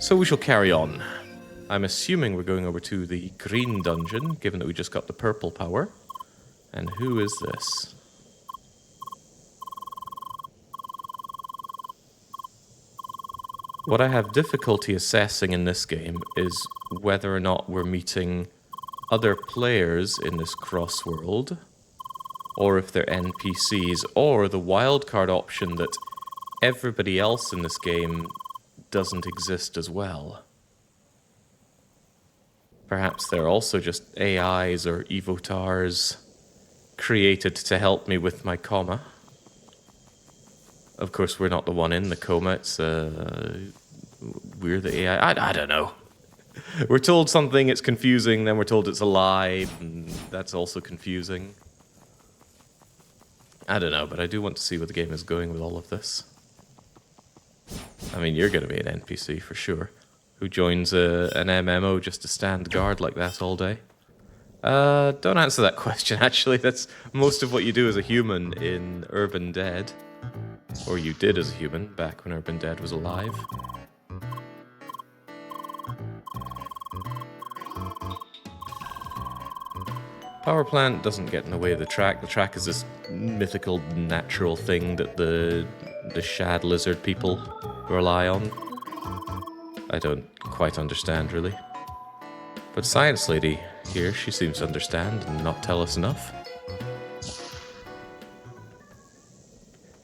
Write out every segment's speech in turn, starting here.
So we shall carry on. I'm assuming we're going over to the green dungeon, given that we just got the purple power. And who is this? What I have difficulty assessing in this game is whether or not we're meeting other players in this cross world, or if they're NPCs, or the wildcard option that everybody else in this game doesn't exist as well. Perhaps they're also just AIs or evotars created to help me with my coma. Of course, we're not the one in the coma. It's we're the AI. I don't know. We're told something, it's confusing, then we're told it's alive, and that's also confusing. I don't know, but I do want to see where the game is going with all of this. I mean, you're going to be an NPC for sure. Who joins an MMO just to stand guard like that all day? Don't answer that question, actually. That's most of what you do as a human in Urban Dead. Or you did as a human, back when Urban Dead was alive. Power plant doesn't get in the way of the track. The track is this mythical, natural thing that the shad lizard people rely on. I don't quite understand, really. But Science Lady here, she seems to understand and not tell us enough.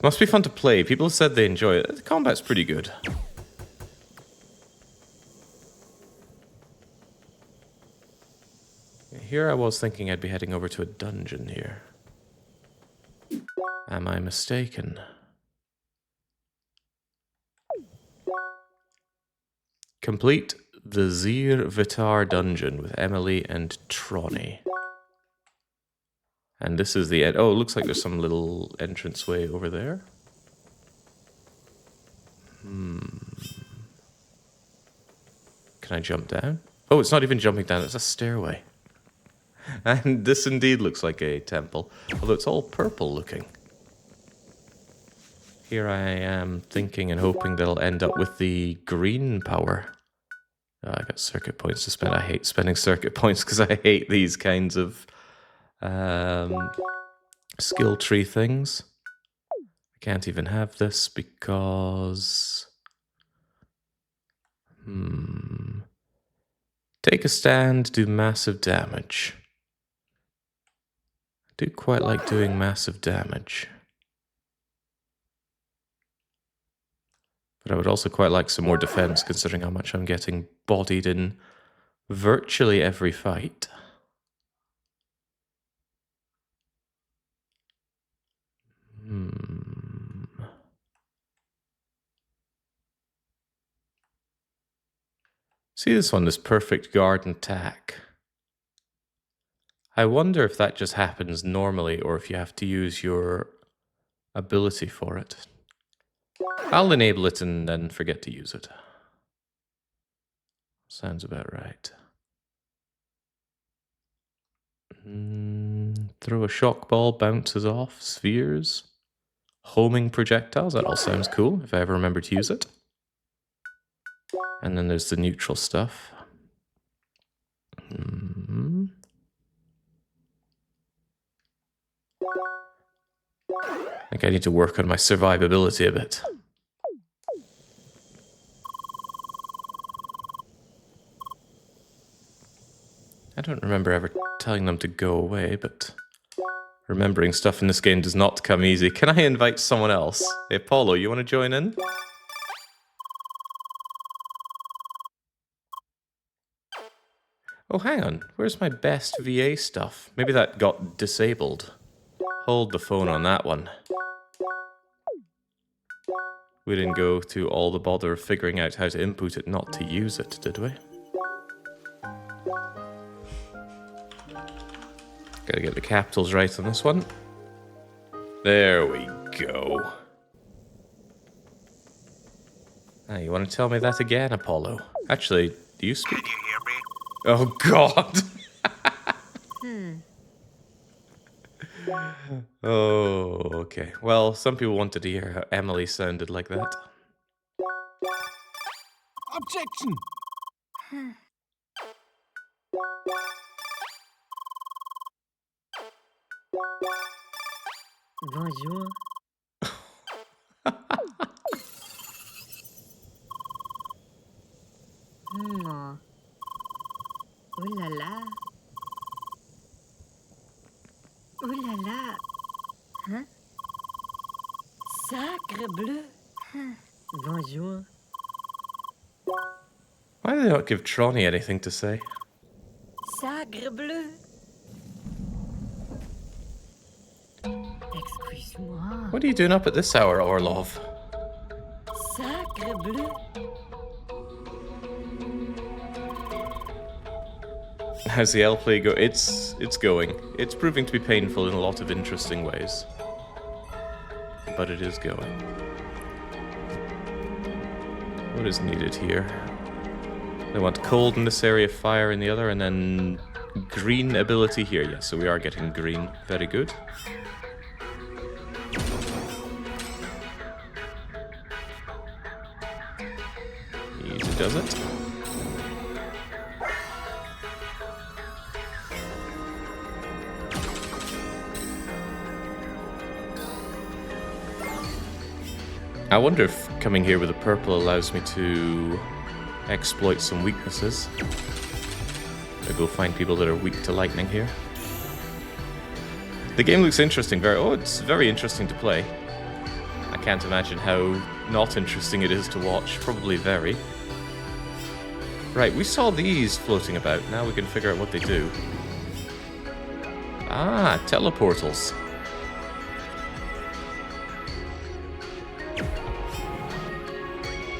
Must be fun to play. People have said they enjoy it. The combat's pretty good. Here I was thinking I'd be heading over to a dungeon here. Am I mistaken? Complete the Zir Vitar dungeon with Emily and Tronny. And this is the end. Oh, it looks like there's some little entranceway over there. Can I jump down? Oh, it's not even jumping down, it's a stairway. And this indeed looks like a temple, although it's all purple looking. Here I am thinking and hoping that I'll end up with the green power. Oh, I got circuit points to spend. I hate spending circuit points because I hate these kinds of skill tree things. I can't even have this because... Take a stand, do massive damage. I do quite like doing massive damage. But I would also quite like some more defense, considering how much I'm getting bodied in virtually every fight. See this one, this perfect garden tack. I wonder if that just happens normally or if you have to use your ability for it. I'll enable it and then forget to use it. Sounds about right. Throw a shock ball, bounces off, spheres, homing projectiles. That all sounds cool if I ever remember to use it. And then there's the neutral stuff. I think I need to work on my survivability a bit. I don't remember ever telling them to go away, but remembering stuff in this game does not come easy. Can I invite someone else? Hey, Paulo, you want to join in? Oh, hang on. Where's my best VA stuff? Maybe that got disabled. Hold the phone on that one. We didn't go to all the bother of figuring out how to input it not to use it, did we? Gotta get the capitals right on this one. There we go. Ah, you want to tell me that again, Apollo? Actually, do you speak? Can you hear me? Oh, God! Oh, okay. Well, some people wanted to hear how Emily sounded like that. Objection! Bonjour. Oh. Oh là là. Oh là là. Hein? Sacre bleu. Bonjour. Why do they not give Tronny anything to say? Sacre bleu. Excuse-moi. What are you doing up at this hour, Orlov? Sacre bleu. How's the L-play go? It's going. It's proving to be painful in a lot of interesting ways. But it is going. What is needed here? They want cold in this area, fire in the other, and then green ability here. Yes, so we are getting green. Very good. Easy does it. I wonder if coming here with a purple allows me to exploit some weaknesses. Maybe we'll find people that are weak to lightning here. The game looks interesting. It's very interesting to play. I can't imagine how not interesting it is to watch. Probably very. Right, we saw these floating about. Now we can figure out what they do. Ah, teleportals.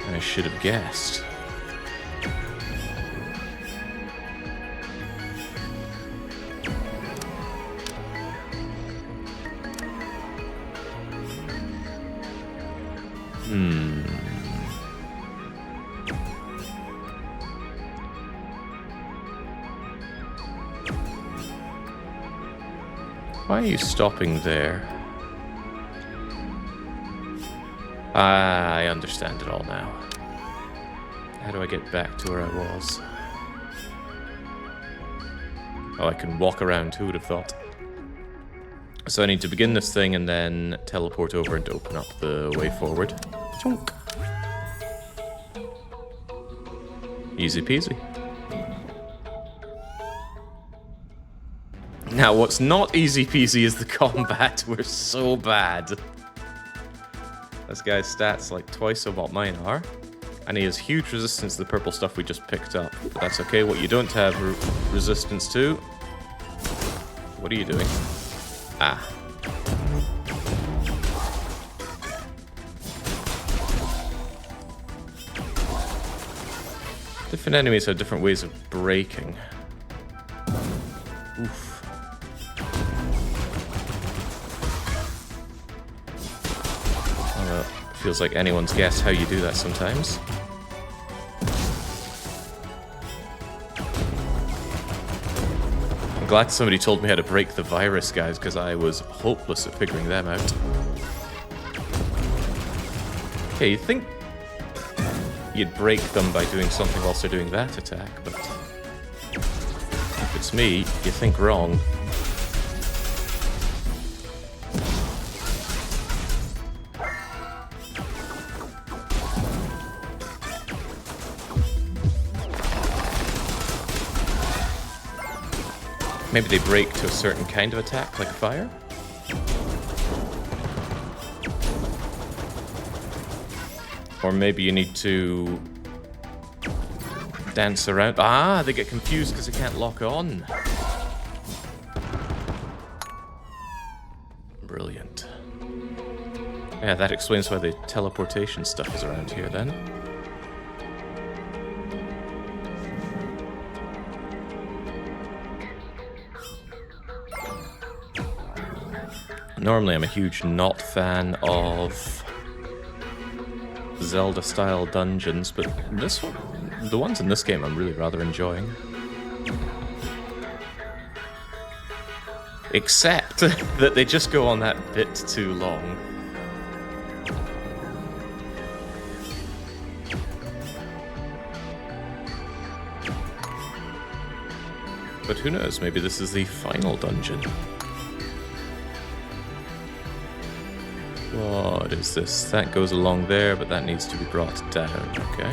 I should have guessed. Why are you stopping there? I understand it all now. How do I get back to where I was? Oh, I can walk around, who would have thought? So I need to begin this thing and then teleport over and open up the way forward. Chunk. Easy peasy. Now, what's not easy peasy is the combat. We're so bad. This guy's stats like twice of what mine are. And he has huge resistance to the purple stuff we just picked up. But that's okay. What you don't have resistance to... What are you doing? Ah. Different enemies have different ways of breaking. Oof. Feels like anyone's guess how you do that sometimes. I'm glad somebody told me how to break the virus, guys, because I was hopeless at figuring them out. Okay, you'd think you'd break them by doing something whilst they're doing that attack, but if it's me, you think wrong. Maybe they break to a certain kind of attack, like fire? Or maybe you need to dance around. Ah, they get confused because they can't lock on. Brilliant. Yeah, that explains why the teleportation stuff is around here then. Normally I'm a huge not fan of Zelda-style dungeons, but this one, the ones in this game I'm really rather enjoying. Except that they just go on that bit too long. But who knows, maybe this is the final dungeon. What is this? That goes along there, but that needs to be brought down, okay?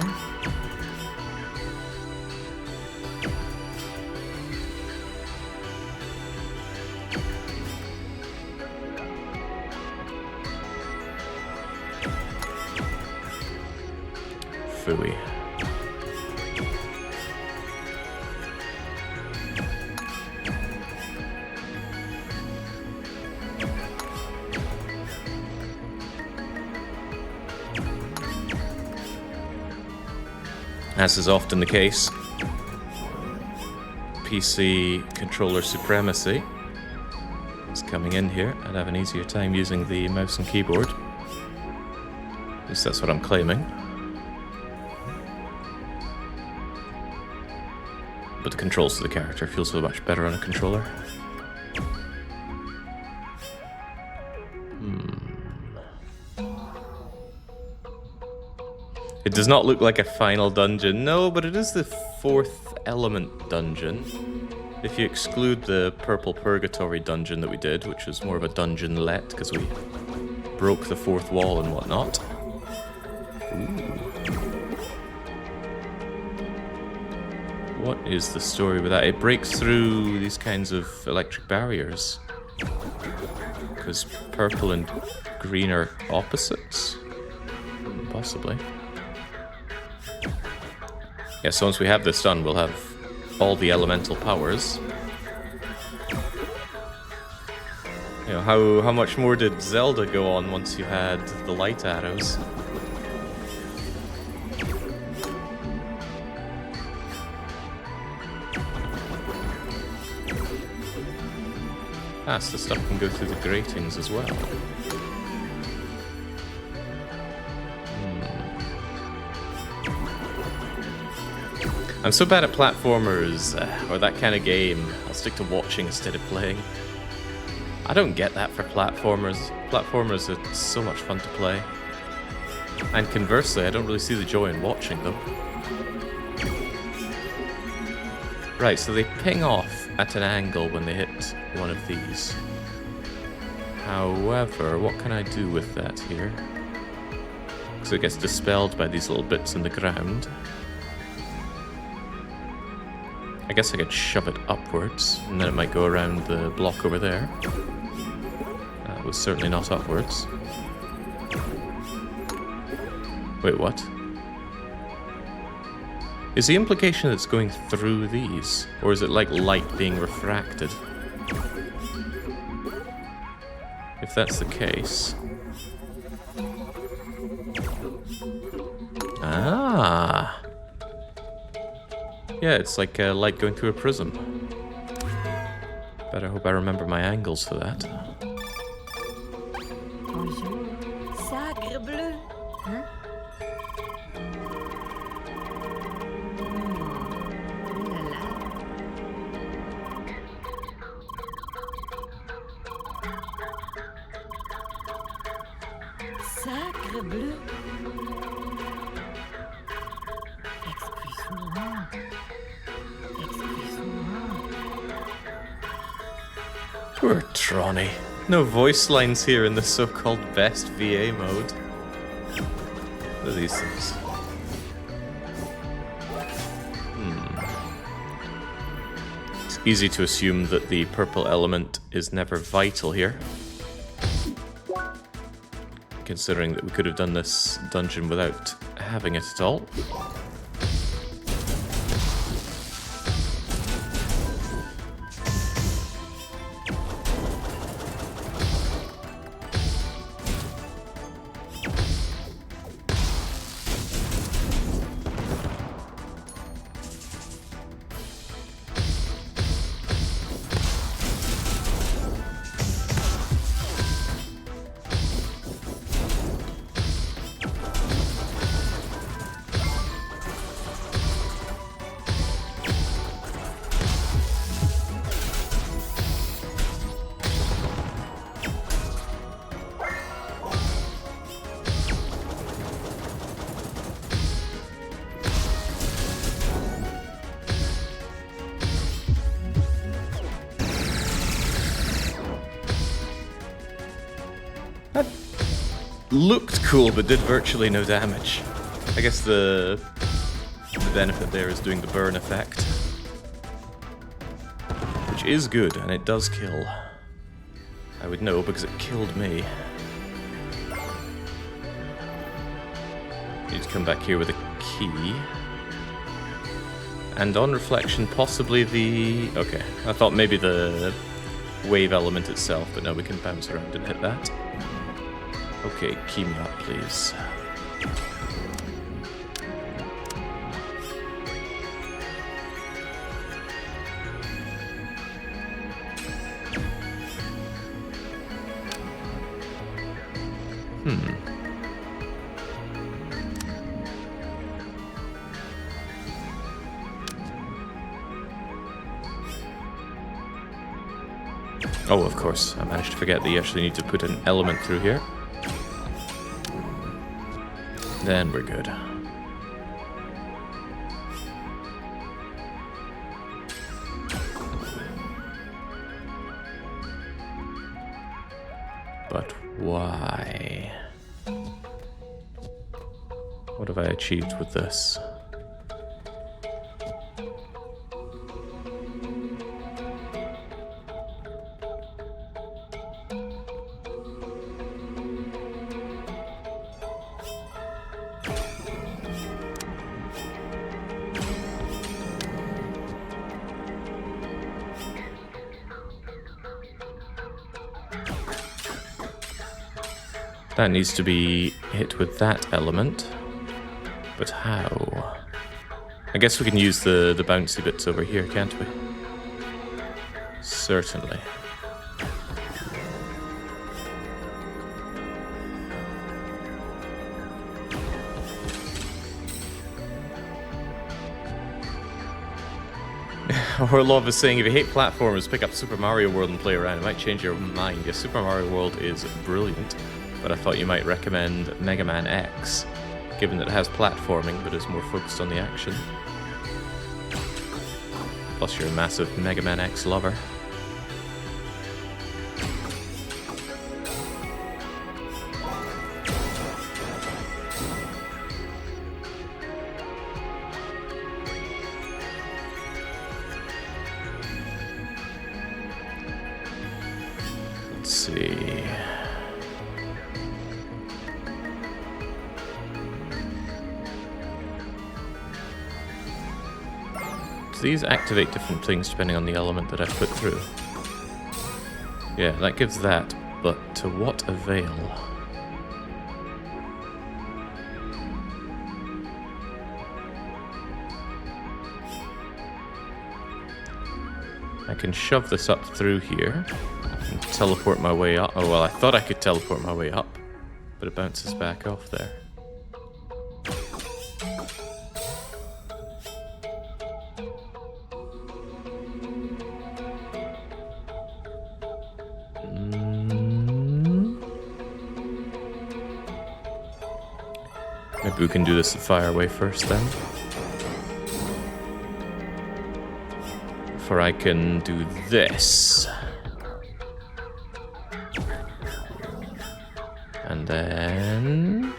Phooey. As is often the case, PC controller supremacy is coming in here. I'd have an easier time using the mouse and keyboard. At least that's what I'm claiming. But the controls of the character feel so much better on a controller. It does not look like a final dungeon. No, but it is the fourth element dungeon. If you exclude the purple purgatory dungeon that we did, which was more of a dungeon-let because we broke the fourth wall and whatnot. Ooh. What is the story with that? It breaks through these kinds of electric barriers. Because purple and green are opposites? Possibly. Yeah, so once we have this done, we'll have all the elemental powers. You know, how much more did Zelda go on once you had the light arrows? Ah, so stuff can go through the gratings as well. I'm so bad at platformers, or that kind of game. I'll stick to watching instead of playing. I don't get that for platformers. Platformers are so much fun to play. And conversely, I don't really see the joy in watching them. Right, so they ping off at an angle when they hit one of these. However, what can I do with that here? Because it gets dispelled by these little bits in the ground. I guess I could shove it upwards, and then it might go around the block over there. That was certainly not upwards. Wait, what? Is the implication that it's going through these? Or is it like light being refracted? If that's the case... Ah! Yeah, it's like light going through a prism. Better hope I remember my angles for that. Bonjour. Sacre bleu. Hein? Oh là là. Sacre bleu. Excuse-moi. Poor Tronny. No voice lines here in the so-called best VA mode. What are these things? It's easy to assume that the purple element is never vital here. Considering that we could have done this dungeon without having it at all. looked cool but did virtually no damage. I guess the benefit there is doing the burn effect, which is good, and it does kill. I would know because it killed me. Need to come back here with a key. And on reflection, possibly the... Okay, I thought maybe the wave element itself, but no, we can bounce around and hit that. Okay, key me up, please. Oh, of course, I managed to forget that you actually need to put an element through here. Then we're good. But why? What have I achieved with this? That needs to be hit with that element. But how? I guess we can use the bouncy bits over here, can't we? Certainly. Orlov is saying, if you hate platformers, pick up Super Mario World and play around. It might change your mind. Yes, Super Mario World is brilliant, but I thought you might recommend Mega Man X, given that it has platforming but is more focused on the action. Plus you're a massive Mega Man X lover. Let's see. These activate different things depending on the element that I put through. Yeah, that gives that, but to what avail? I can shove this up through here and teleport my way up. Oh well, I thought I could teleport my way up, but it bounces back off there. Maybe we can do this the fire way first then. For I can do this. And then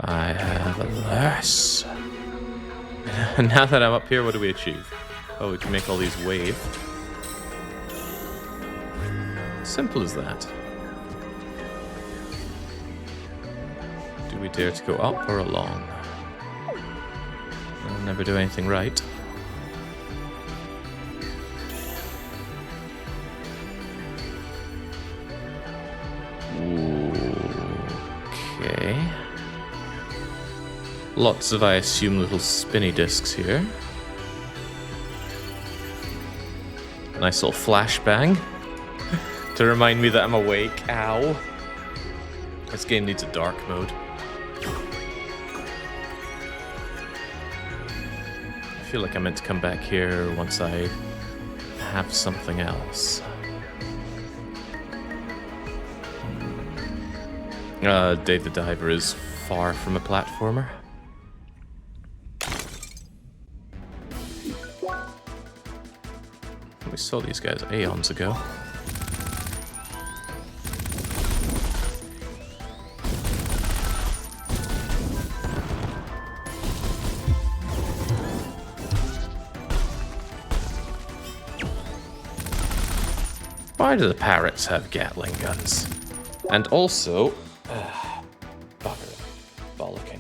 I have this. And now that I'm up here, what do we achieve? Oh, we can make all these wave. Simple as that. Do we dare to go up or along? I'll never do anything right. Okay. Lots of, I assume, little spinny discs here. Nice little flashbang to remind me that I'm awake. Ow. This game needs a dark mode. I feel like I meant to come back here once I have something else. Dave the Diver is far from a platformer. We saw these guys aeons ago. Why do the parrots have Gatling guns? And also... bugger. Bollocking.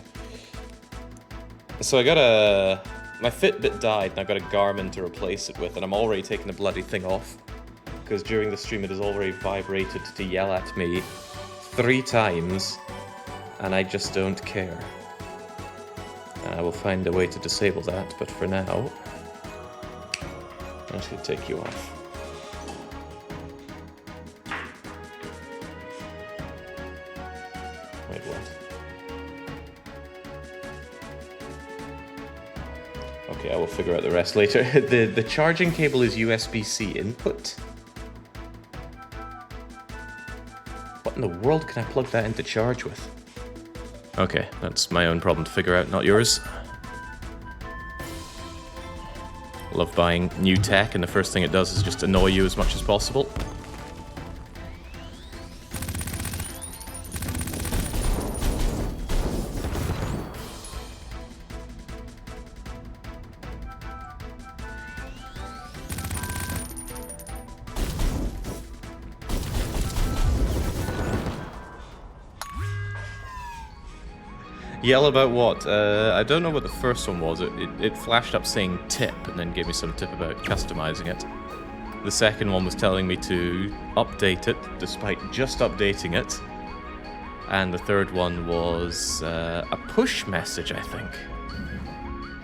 So I got a... My Fitbit died and I got a Garmin to replace it with, and I'm already taking the bloody thing off. Because during the stream it has already vibrated to yell at me 3 times, and I just don't care. I will find a way to disable that, but for now, I'm just going to take you off. Wait, what? Okay, I will figure out the rest later. The charging cable is USB-C input. What in the world can I plug that into charge with? Okay, that's my own problem to figure out, not yours. Love buying new tech, and the first thing it does is just annoy you as much as possible. Yell about what? I don't know what the first one was. It flashed up saying tip and then gave me some tip about customizing it. The second one was telling me to update it despite just updating it. And the third one was a push message, I think.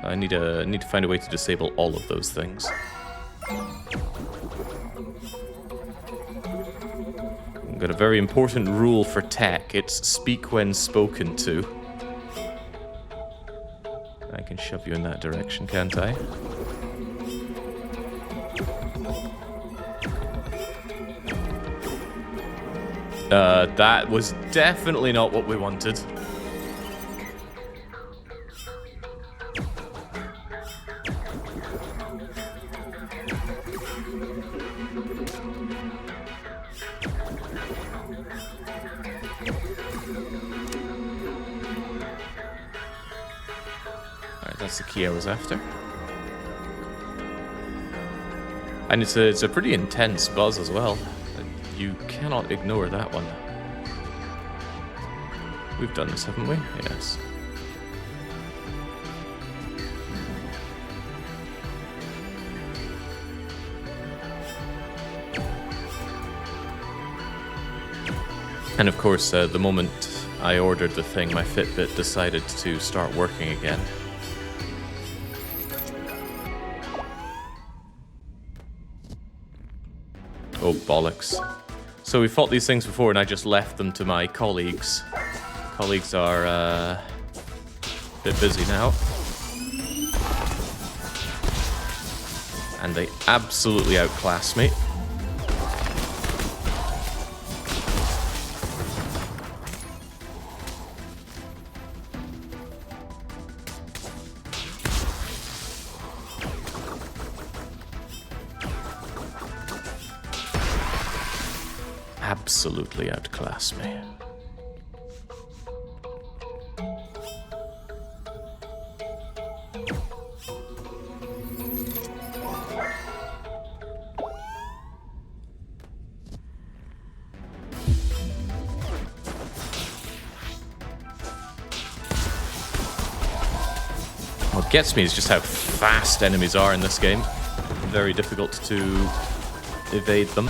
I need to find a way to disable all of those things. I've got a very important rule for tech. It's speak when spoken to. I can shove you in that direction, can't I? That was definitely not what we wanted. That's the key I was after. And it's a pretty intense buzz as well. You cannot ignore that one. We've done this, haven't we? Yes. And of course, the moment I ordered the thing, my Fitbit decided to start working again. Oh, bollocks. So we fought these things before and I just left them to my colleagues. Colleagues are a bit busy now. And they absolutely outclass me. Absolutely outclass me. What gets me is just how fast enemies are in this game. Very difficult to evade them.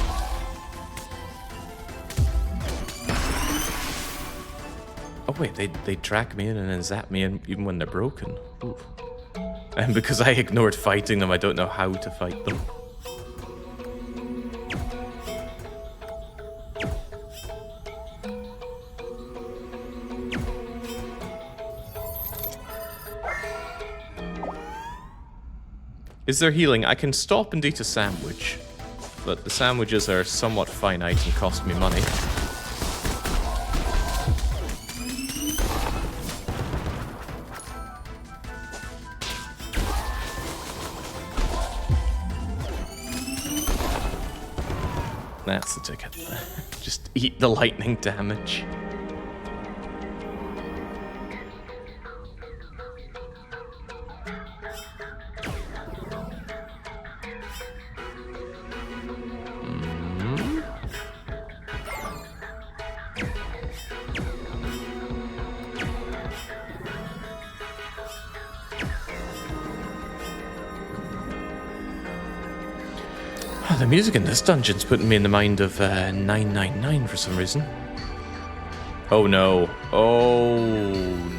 Oh wait, they drag me in and then zap me in even when they're broken. Ooh. And because I ignored fighting them, I don't know how to fight them. Is there healing? I can stop and eat a sandwich, but the sandwiches are somewhat finite and cost me money. That's the ticket. Just eat the lightning damage. The music in this dungeon's putting me in the mind of 999 for some reason. Oh no. Oh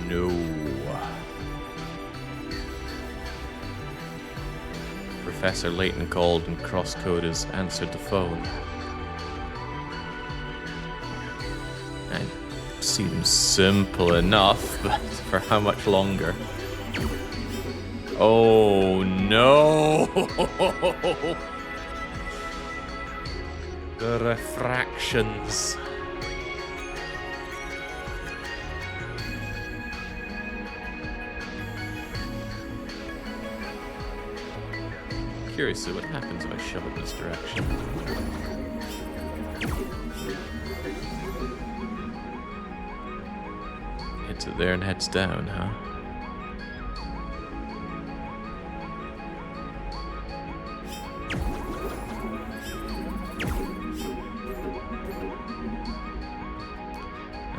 no. Professor Layton called and CrossCode has answered the phone. It seems simple enough, but for how much longer? Oh no! The refractions. Curiously, what happens if I shove it in this direction? Hits it there and heads down, huh?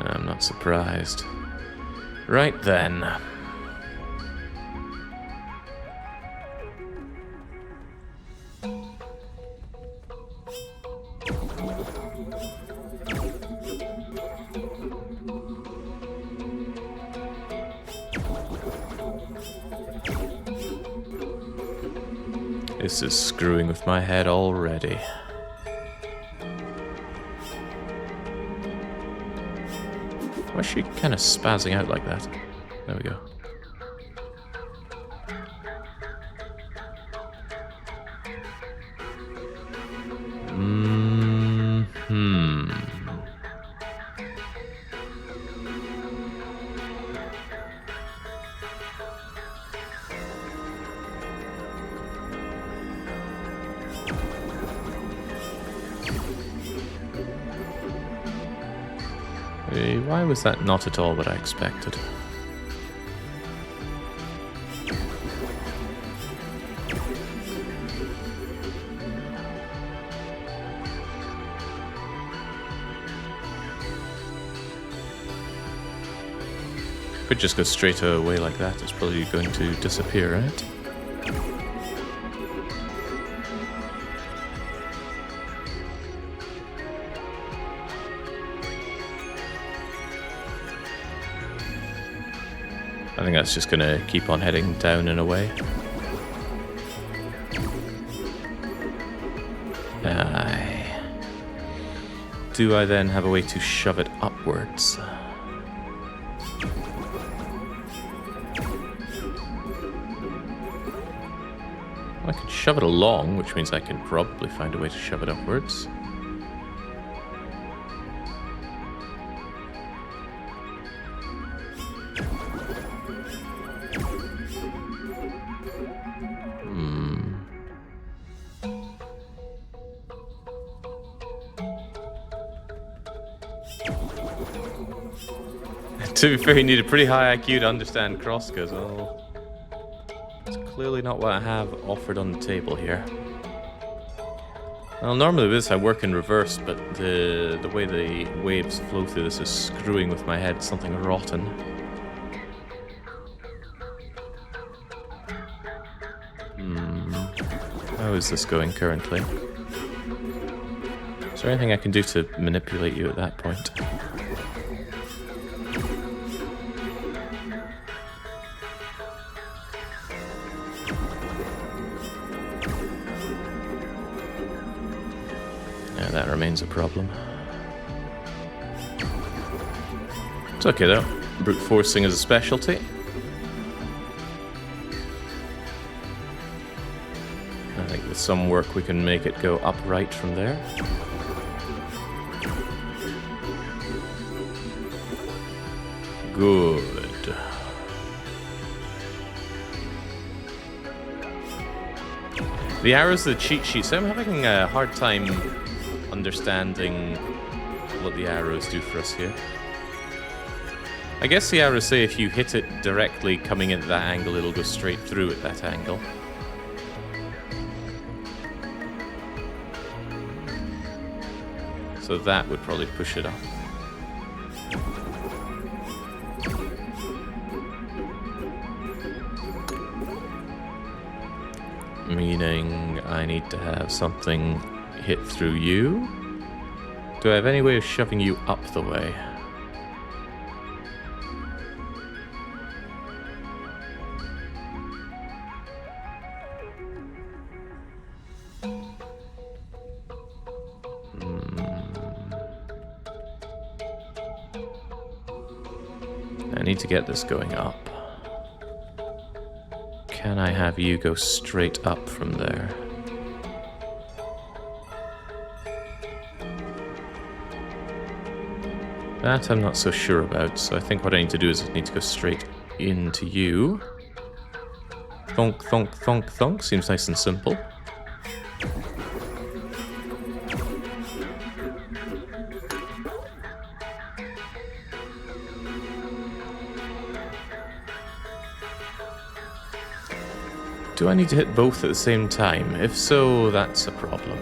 I'm not surprised. Right then. This is screwing with my head already. Why is she kind of spazzing out like that? There we go. Why was that not at all what I expected? Could just go straight away like that. It's probably going to disappear, right? I think that's just going to keep on heading down and away. Aye. Do I then have a way to shove it upwards? I could shove it along, which means I can probably find a way to shove it upwards. To be fair, you need a pretty high IQ to understand CrossCode. Oh, it's clearly not what I have offered on the table here. Well, normally with this I work in reverse, but the way the waves flow through this is screwing with my head. Something rotten. How is this going currently? Is there anything I can do to manipulate you at that point? That remains a problem. It's okay though. Brute forcing is a specialty. I think with some work we can make it go upright from there. Good. The arrows are the cheat sheets. I'm having a hard time understanding what the arrows do for us here. I guess the arrows say if you hit it directly coming in at that angle, it'll go straight through at that angle. So that would probably push it up. Meaning I need to have something hit through you. Do I have any way of shoving you up the way? I need to get this going up. Can I have you go straight up from there? That I'm not so sure about, so I think what I need to do is I need to go straight into you. Thunk, thunk, thunk, thunk. Seems nice and simple. Do I need to hit both at the same time? If so, that's a problem.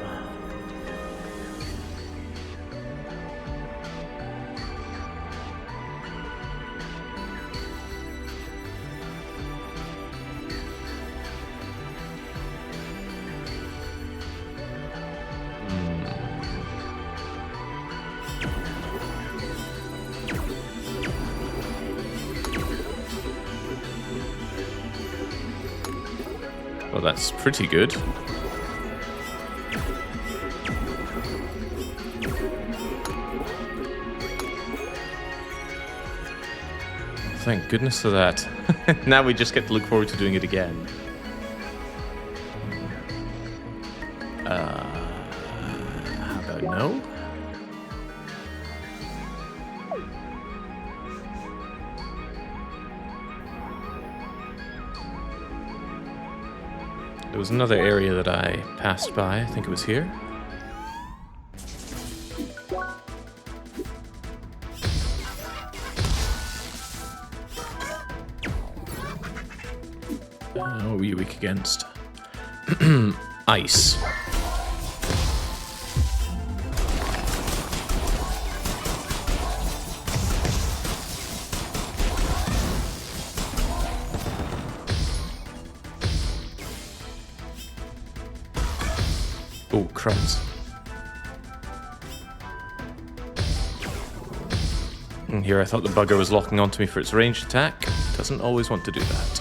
Well, that's pretty good. Thank goodness for that. Now we just get to look forward to doing it again. How about no? There was another area that I passed by. I think it was here. What were you weak against? Ice. Oh, crumbs. And here I thought the bugger was locking onto me for its ranged attack. Doesn't always want to do that.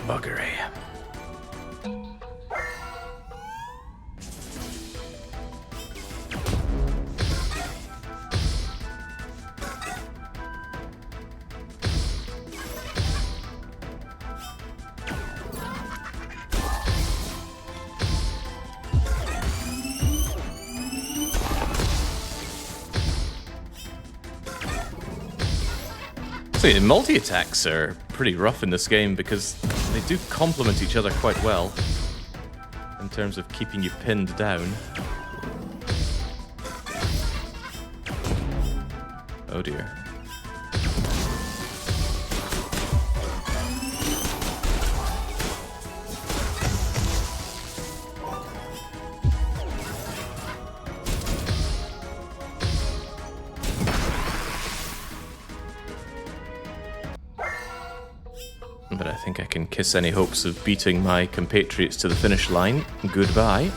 Buggery. See, multi-attacks are pretty rough in this game because they do complement each other quite well in terms of keeping you pinned down. Oh dear. But I think I can kiss any hopes of beating my compatriots to the finish line. Goodbye.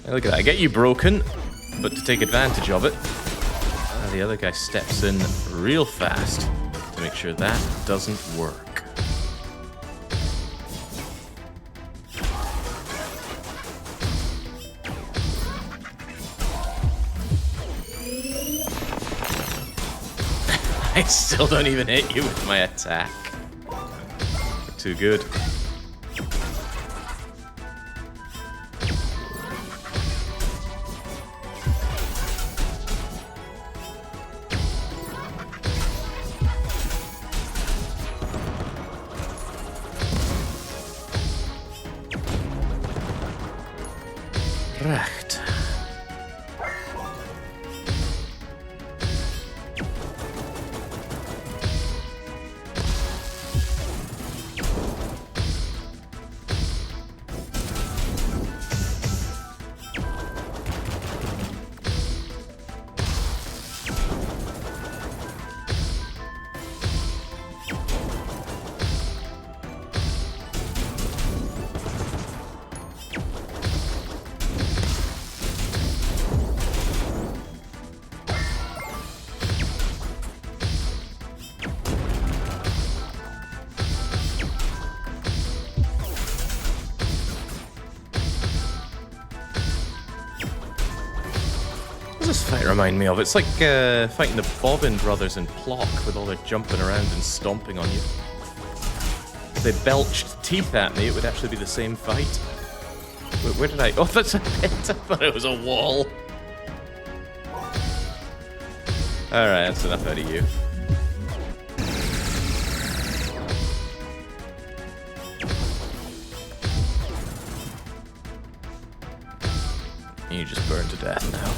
Hey, look at that. I get you broken, but to take advantage of it, the other guy steps in real fast to make sure that doesn't work. I still don't even hit you with my attack. Too good. Recht. What does this fight remind me of? It's like fighting the Bobbin brothers in Plock with all their jumping around and stomping on you. If they belched teeth at me, it would actually be the same fight. Wait, where did I... Oh, that's a pit. I thought it was a wall. Alright, that's enough out of you. You just burn to death now.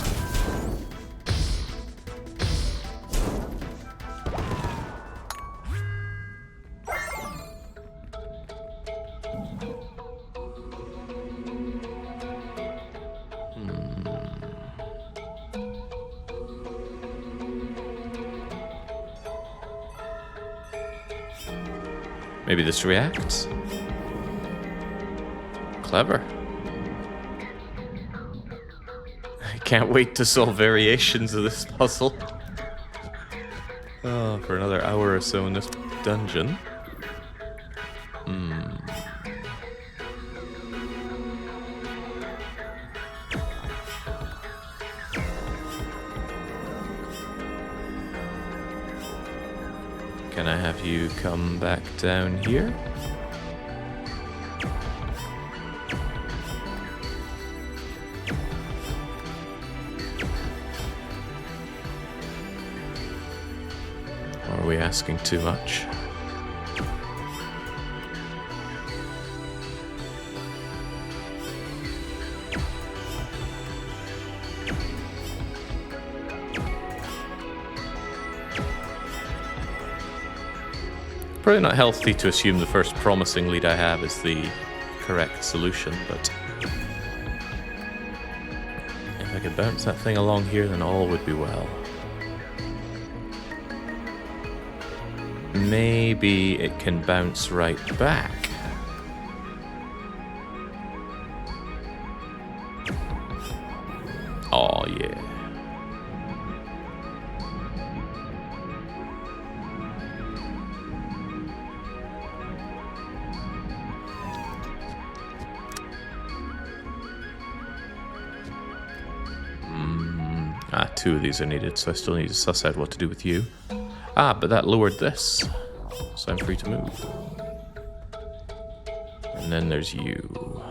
Maybe this reacts? Clever. I can't wait to solve variations of this puzzle. Oh, for another hour or so in this dungeon. Can I have you come back down here? Or are we asking too much? Probably not healthy to assume the first promising lead I have is the correct solution, but if I could bounce that thing along here, then all would be well. Maybe it can bounce right back. Oh yeah. Two of these are needed, so I still need to suss out what to do with you. Ah, but that lowered this, so I'm free to move. And then there's you.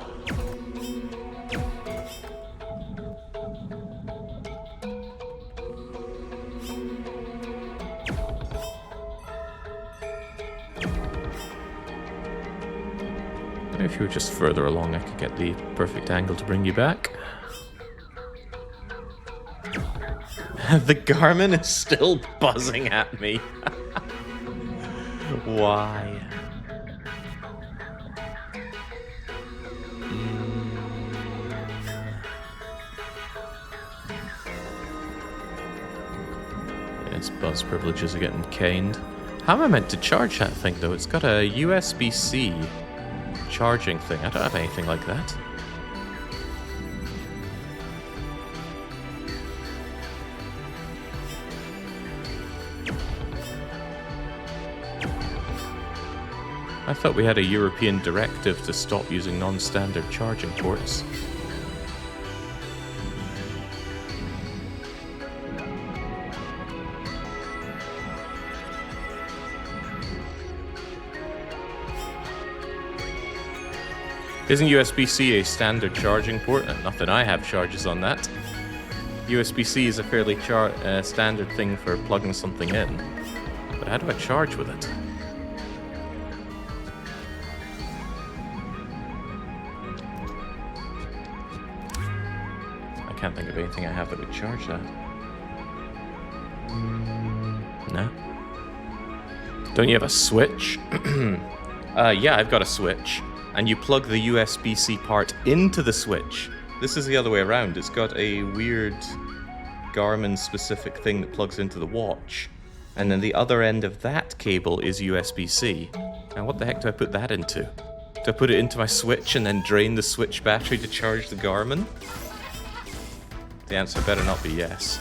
If you were just further along, I could get the perfect angle to bring you back. The Garmin is still buzzing at me. Why? Its buzz privileges are getting caned. How am I meant to charge that thing, though? It's got a USB-C charging thing. I don't have anything like that. I thought we had a European directive to stop using non-standard charging ports. Isn't USB-C a standard charging port? Not that I have charges on that. USB-C is a fairly standard thing for plugging something in. But how do I charge with it? can't think of anything I have that would charge that. No. Don't you have a switch? Yeah, I've got a switch. And you plug the USB-C part into the switch. This is the other way around. It's got a weird Garmin-specific thing that plugs into the watch. And then the other end of that cable is USB-C. Now what the heck do I put that into? Do I put it into my switch and then drain the switch battery to charge the Garmin? The answer better not be yes.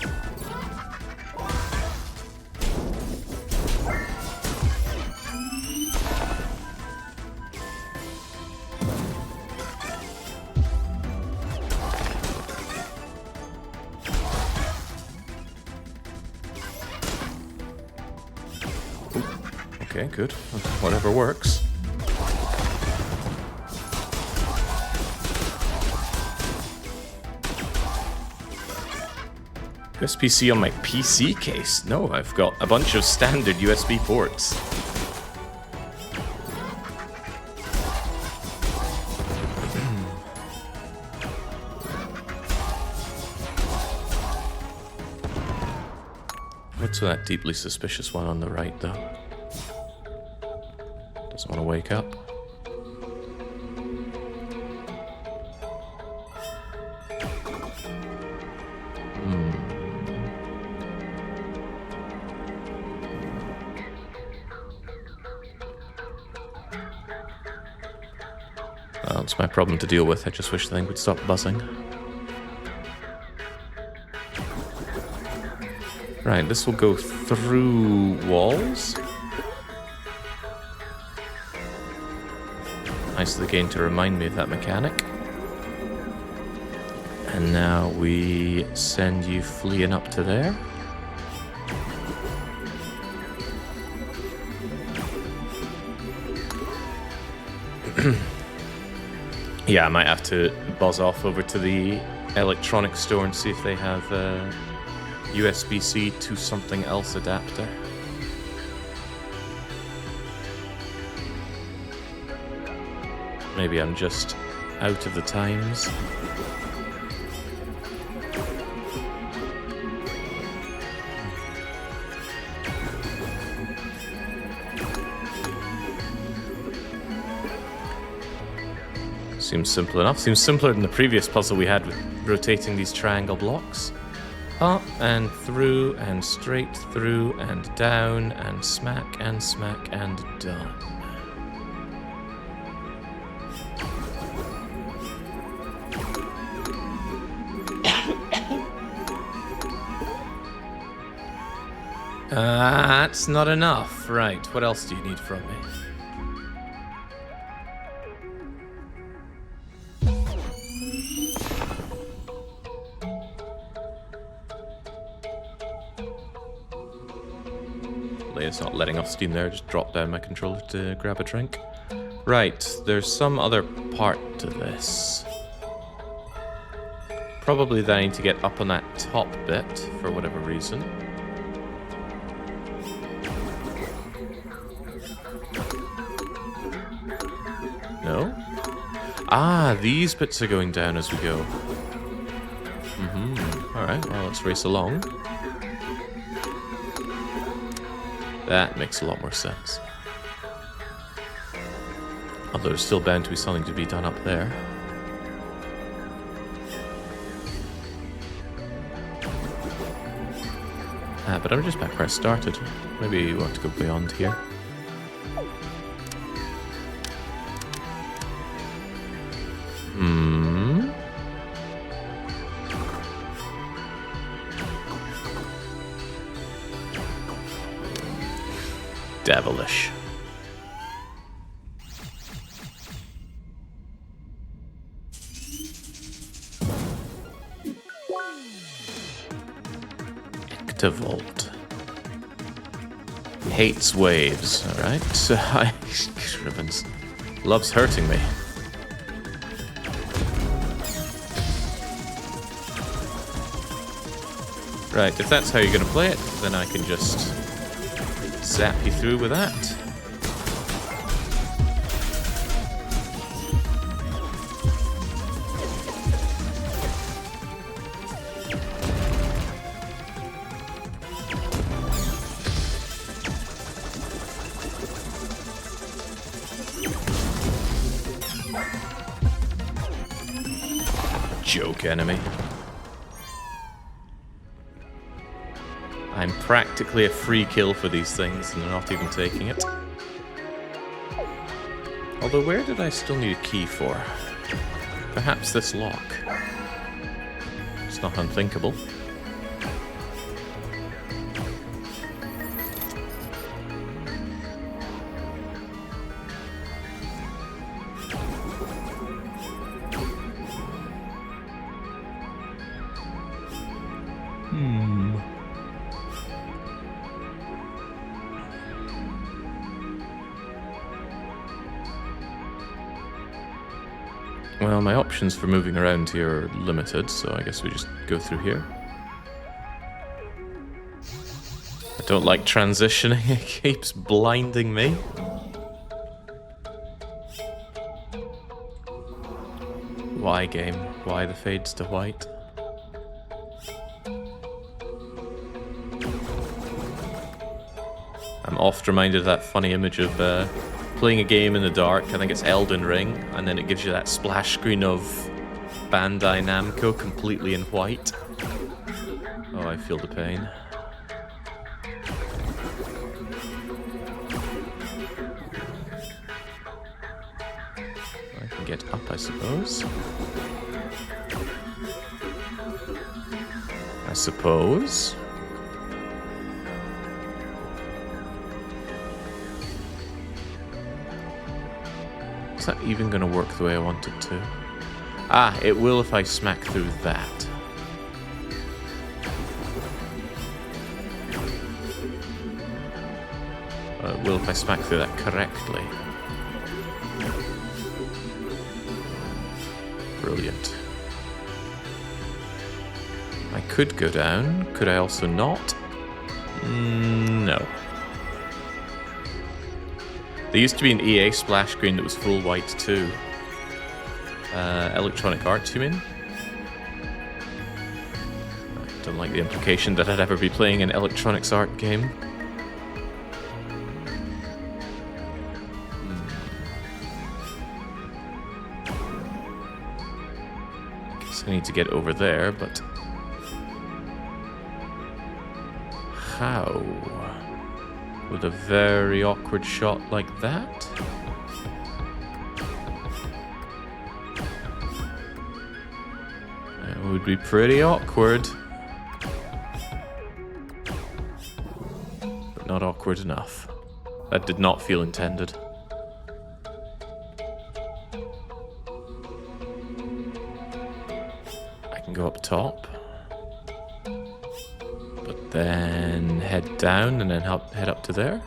Okay, good. Whatever works. USB-C on my PC case? No, I've got a bunch of standard USB ports. What's that deeply suspicious one on the right, though? Doesn't want to wake up. Well, it's my problem to deal with. I just wish the thing would stop buzzing. Right, this will go through walls. Nice of the game to remind me of that mechanic. And now we send you fleeing up to there. Yeah, I might have to buzz off over to the electronics store and see if they have USB-C to something else adapter. Maybe I'm just out of the times. Seems simple enough. Seems simpler than the previous puzzle we had with rotating these triangle blocks. Up and through and straight through and down and smack and done. That's not enough. Right, what else do you need from me? It's not letting off steam there, just dropped down my controller to grab a drink. Right, there's some other part to this. Probably that I need to get up on that top bit for whatever reason. No? Ah, these bits are going down as we go. Alright, well, let's race along. That makes a lot more sense. Although there's still bound to be something to be done up there. But I'm just back where I started. Maybe you want to go beyond here. Devilish. Ectovolt. Hates waves, alright? Ribbons. Loves hurting me. Right, if that's how you're gonna play it, then I can just zap you through with that. joke, enemy. I'm practically a free kill for these things, and they're not even taking it. Although, where did I still need a key for? Perhaps this lock. It's not unthinkable. Well, my options for moving around here are limited, so I guess we just go through here. I don't like transitioning, it keeps blinding me. Why, game? Why the fades to white? I'm oft reminded of that funny image of playing a game in the dark, I think it's Elden Ring, and then it gives you that splash screen of Bandai Namco completely in white. Oh, I feel the pain. I can get up, I suppose. I suppose. Is that even going to work the way I want it to? Ah, it will if I smack through that. It will if I smack through that correctly. Brilliant. I could go down. Could I also not? No. There used to be an EA splash screen that was full white too. Electronic Arts, you mean? I don't like the implication that I'd ever be playing an Electronic Arts game. Guess I need to get over there, but... how? With a very awkward shot like that? It would be pretty awkward. But not awkward enough. That did not feel intended. I can go up top. But then head down and then head up to there.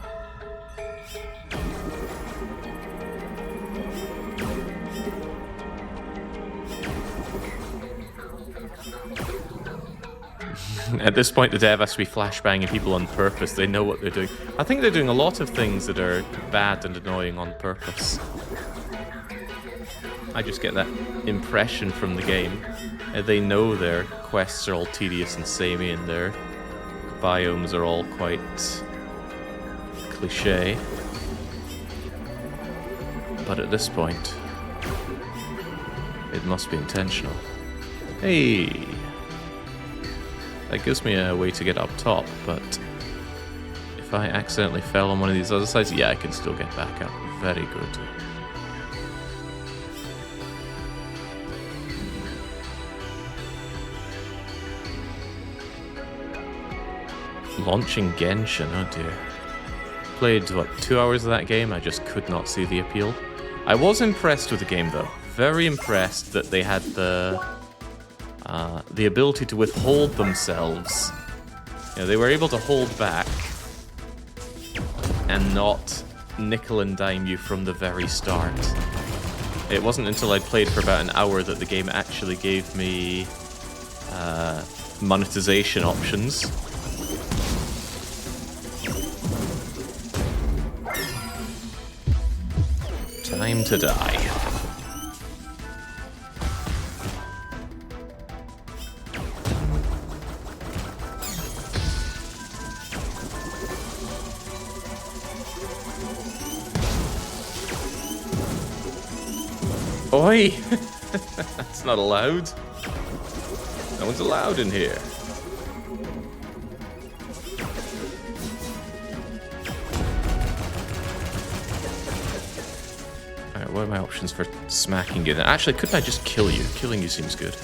At this point, the dev has to be flashbanging people on purpose. They know what they're doing. I think they're doing a lot of things that are bad and annoying on purpose. I just get that impression from the game. They know their quests are all tedious and samey, and their biomes are all quite cliche. But at this point, it must be intentional. Hey! That gives me a way to get up top, but if I accidentally fell on one of these other sides, yeah, I can still get back up. Very good. Launching Genshin, oh dear. Played, what, 2 hours of that game? I just could not see the appeal. I was impressed with the game, though. Very impressed that they had the ability to withhold themselves. You know, they were able to hold back and not nickel and dime you from the very start. It wasn't until I'd played for about an hour that the game actually gave me monetization options. Time to die. Oi! That's not allowed. No one's allowed in here. Alright, what are my options for smacking it? Actually, couldn't I just kill you? Killing you seems good.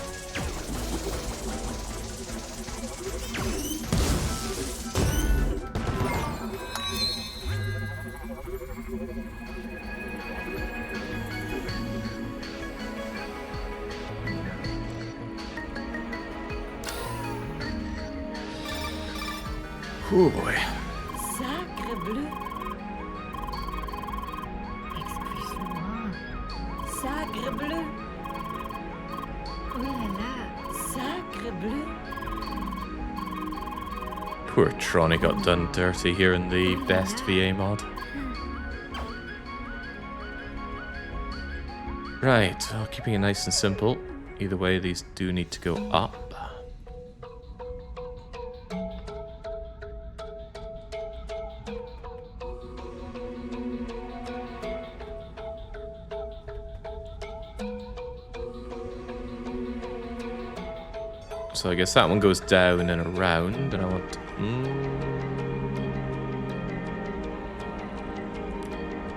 Oh boy. Sacre bleu. Excuse-moi. Sacre bleu. Oh là là. Sacre bleu. Poor Tronny got done dirty here in the best VA mod. Right, well, keeping it nice and simple. Either way, these do need to go up. So I guess that one goes down and around, and I want...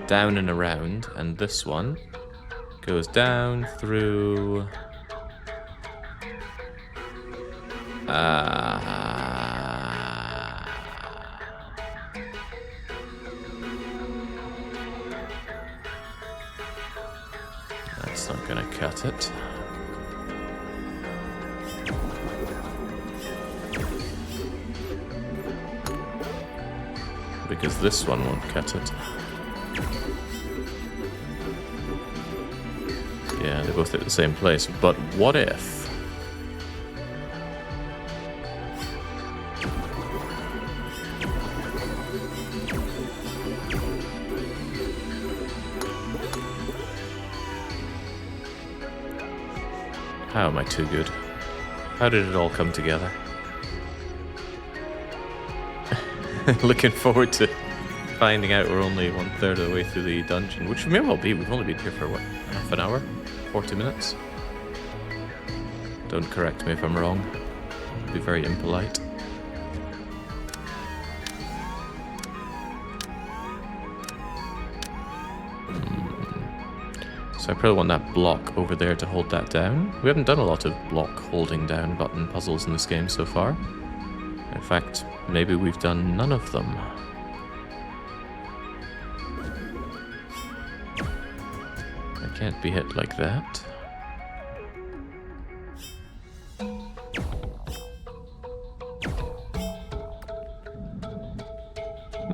down and around, and this one goes down through... That's not gonna cut it. Because this one won't cut it. Yeah, they both hit the same place. But what if? How am I too good? How did it all come together? Looking forward to finding out we're only 1/3 of the way through the dungeon, which may well be. We've only been here for, what, half an hour? 40 minutes? Don't correct me if I'm wrong. Be very impolite. So I probably want that block over there to hold that down. We haven't done a lot of block holding down button puzzles in this game so far. In fact, maybe we've done none of them. I can't be hit like that. I'm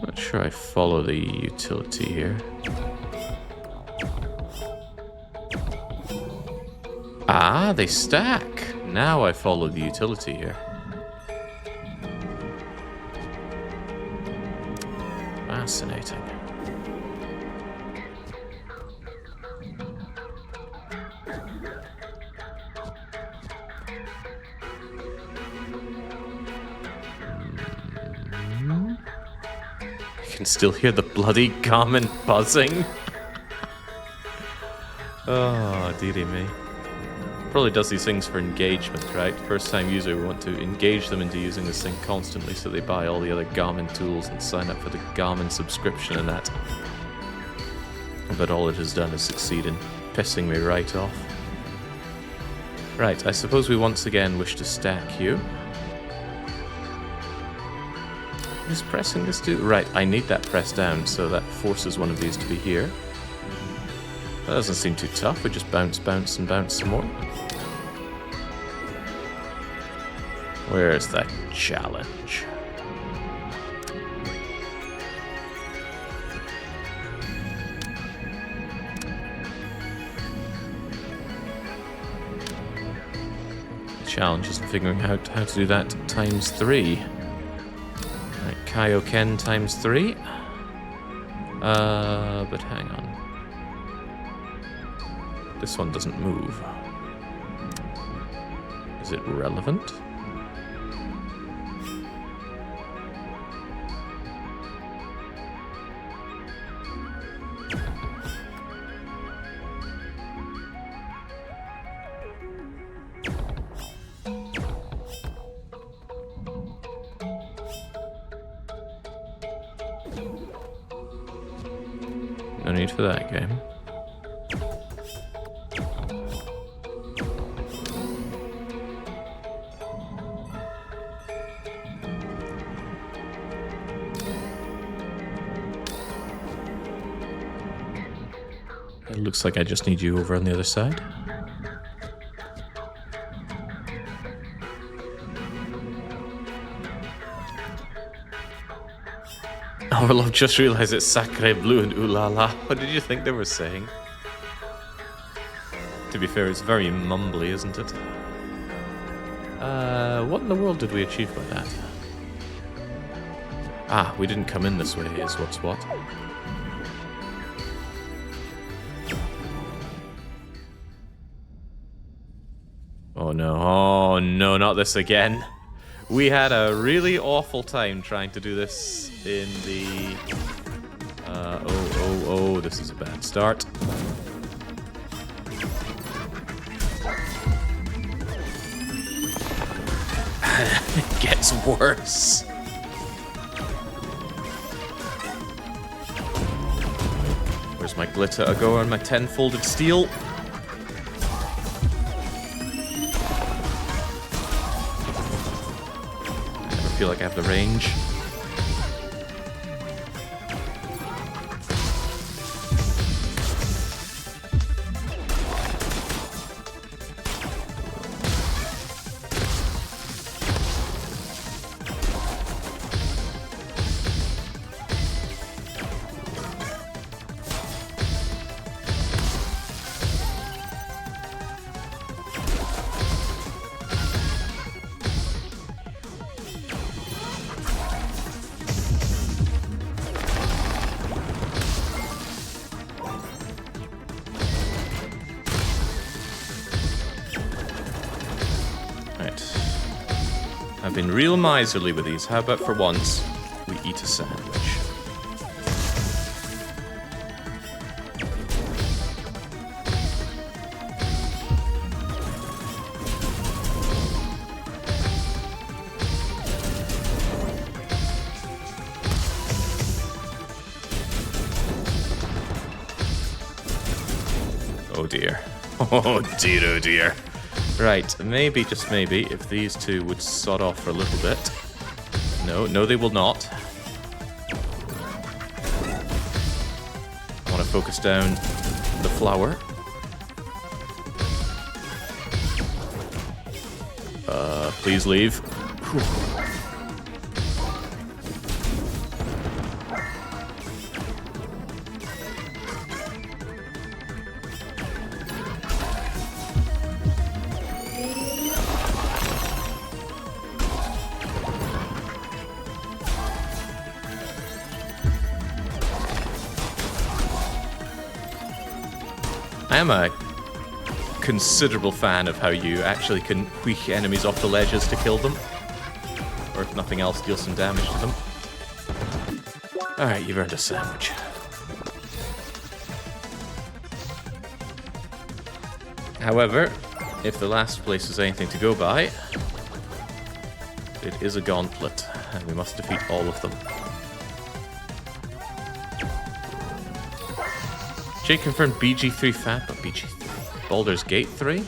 not sure I follow the utility here. Ah, they stack! Now I follow the utility here. Fascinating. I can still hear the bloody garment buzzing. Oh, dearie me. Probably does these things for engagement, right? First time user, we want to engage them into using this thing constantly so they buy all the other Garmin tools and sign up for the Garmin subscription and that. But all it has done is succeed in pissing me right off. Right, I suppose we once again wish to stack you. What is pressing this do? Right, I need that pressed down, so that forces one of these to be here. That doesn't seem too tough, we just bounce, bounce, and bounce some more. Where's that challenge? The challenge is figuring out how to do that times 3. Right, Kaioken times 3. But hang on. This one doesn't move. Is it relevant? no need for that game. It looks like I just need you over on the other side. Oh, well, I've just realised it's sacre bleu and ooh la la. What did you think they were saying? To be fair, it's very mumbly, isn't it? What in the world did we achieve by that? Ah, we didn't come in this way, is what's what. Oh no, not this again. We had a really awful time trying to do this in the... oh, this is a bad start. It gets worse. Where's my glitter ago and my 10-folded steel? I feel like I have the range. I've been real miserly with these. How about for once, we eat a sandwich? Oh dear. Oh dear, oh dear. Right, maybe, just maybe, if these two would sod off for a little bit. No, they will not. I want to focus down the flower. Please leave. Whew. I am a considerable fan of how you actually can wheek enemies off the ledges to kill them. Or if nothing else, deal some damage to them. Alright, you've earned a sandwich. However, if the last place is anything to go by, it is a gauntlet, and we must defeat all of them. Jake confirmed BG3 fan, but BG3. Baldur's Gate 3?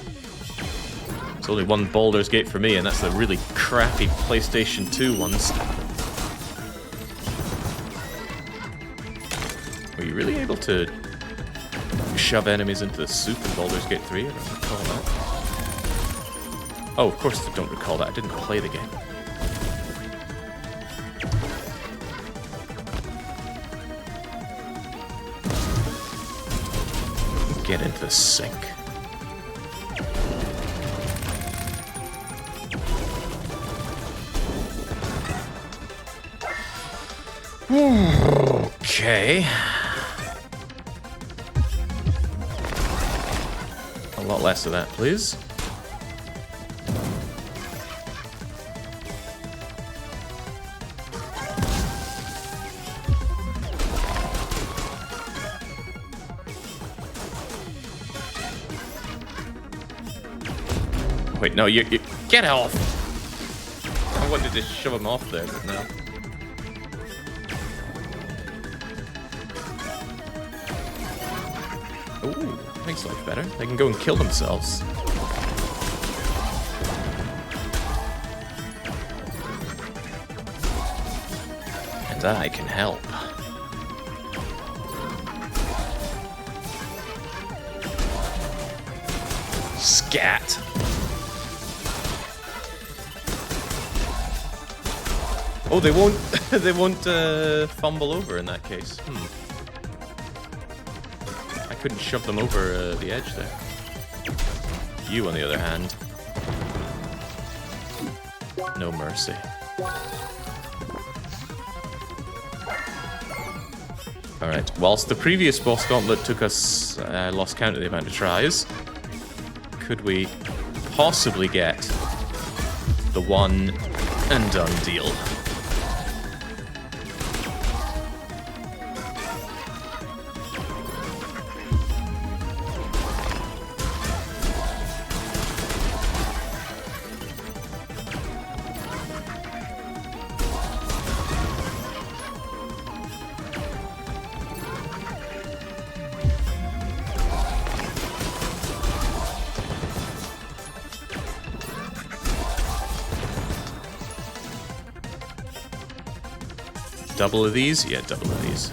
There's only one Baldur's Gate for me, and that's the really crappy PlayStation 2 ones. Were you really able to shove enemies into the soup in Baldur's Gate 3? I don't recall that. Oh, of course I don't recall that. I didn't play the game. Get into the sink. Okay. A lot less of that, please. Wait, no, you get off! I wanted to shove him off there, but no. Ooh, makes life better. They can go and kill themselves. And I can help. Scat! Oh, they won't. They won't fumble over in that case. I couldn't shove them over the edge there. You, on the other hand, no mercy. All right. Whilst the previous boss gauntlet took us, lost count of the amount of tries, could we possibly get the one and done deal? Double of these? Yeah, double of these.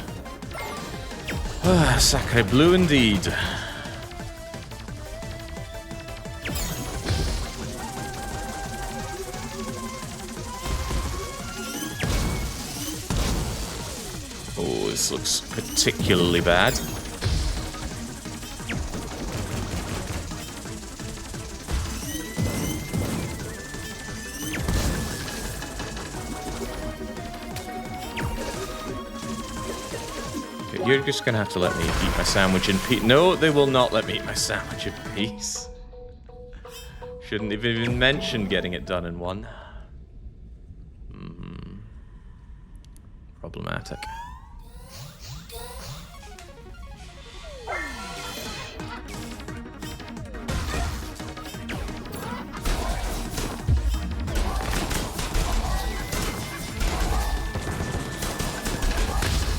Ah, sacre bleu indeed. Oh, this looks particularly bad. You're just gonna have to let me eat my sandwich in peace. No, they will not let me eat my sandwich in peace. Shouldn't have even mentioned getting it done in one. Problematic.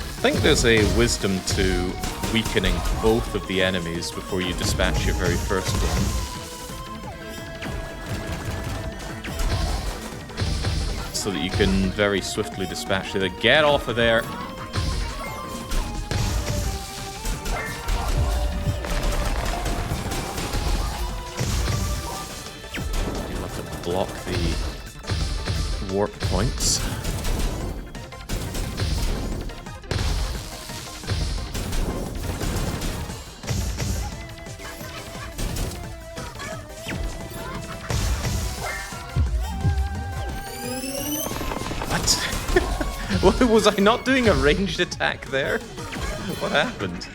I think there's a wisdom to weakening both of the enemies before you dispatch your very first one. So that you can very swiftly dispatch the other. Get off of there! You'll have to block the warp points. Was I not doing a ranged attack there? What happened?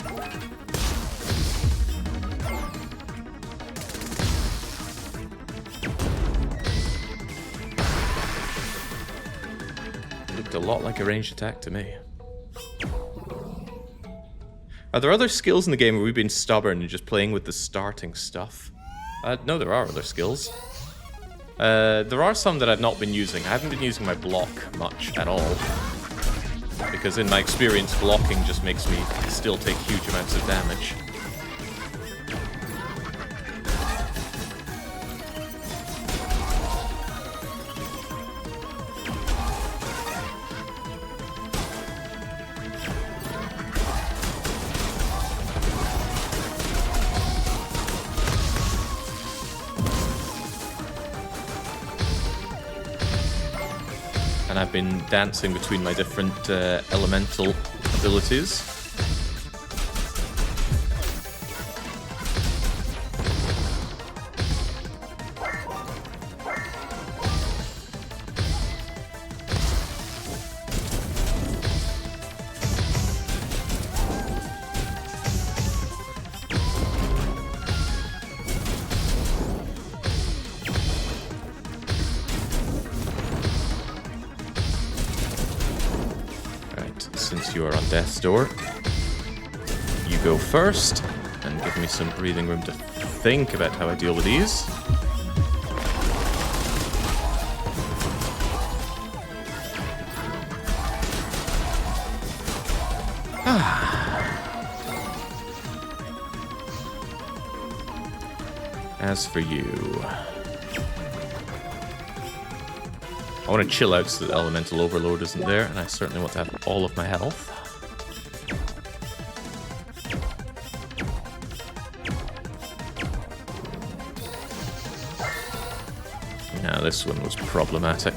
Looked a lot like a ranged attack to me. Are there other skills in the game where we've been stubborn and just playing with the starting stuff? No, there are other skills. There are some that I've not been using. I haven't been using my block much at all. Because in my experience, blocking just makes me still take huge amounts of damage. And I've been dancing between my different elemental abilities. Since you are on death's door, you go first, and give me some breathing room to think about how I deal with these. As for you... I want to chill out so that elemental overload isn't there, and I certainly want to have all of my health. Now this one was problematic.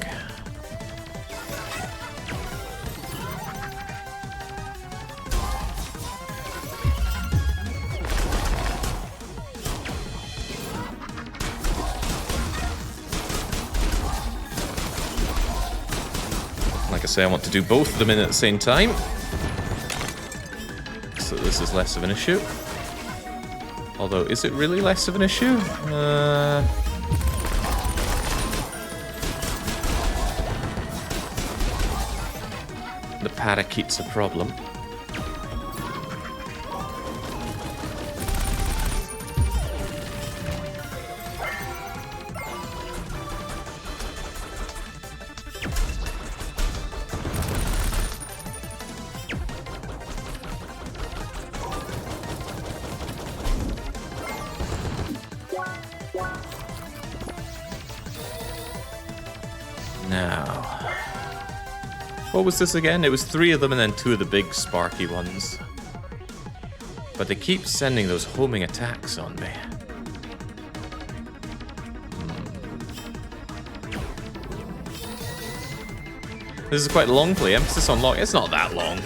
Like I say, I want to do both of them in at the same time, so this is less of an issue. Although, is it really less of an issue? The parakeet's a problem. Now, what was this again? It was 3 of them and then 2 of the big sparky ones. But they keep sending those homing attacks on me. This is quite a long play. Emphasis on long. It's not that long.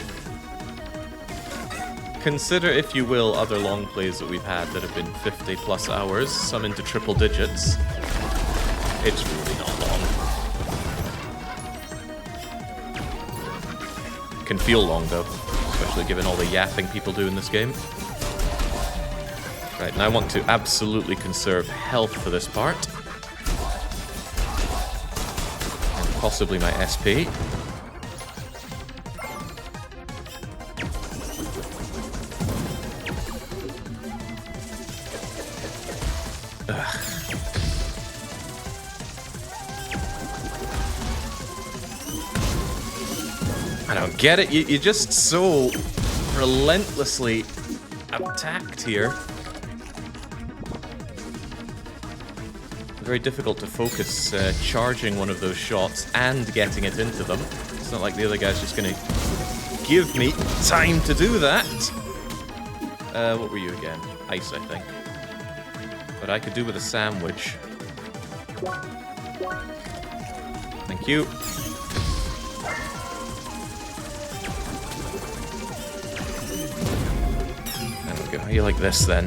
Consider, if you will, other long plays that we've had that have been 50 plus hours, some into triple digits. It's really not long. Can feel long though, especially given all the yapping people do in this game. Right, now I want to absolutely conserve health for this part. And possibly my SP. I don't get it. You're just so relentlessly attacked here. Very difficult to focus charging one of those shots and getting it into them. It's not like the other guy's just going to give me time to do that. What were you again? Ice, I think. But I could do with a sandwich. Thank you. How you like this then?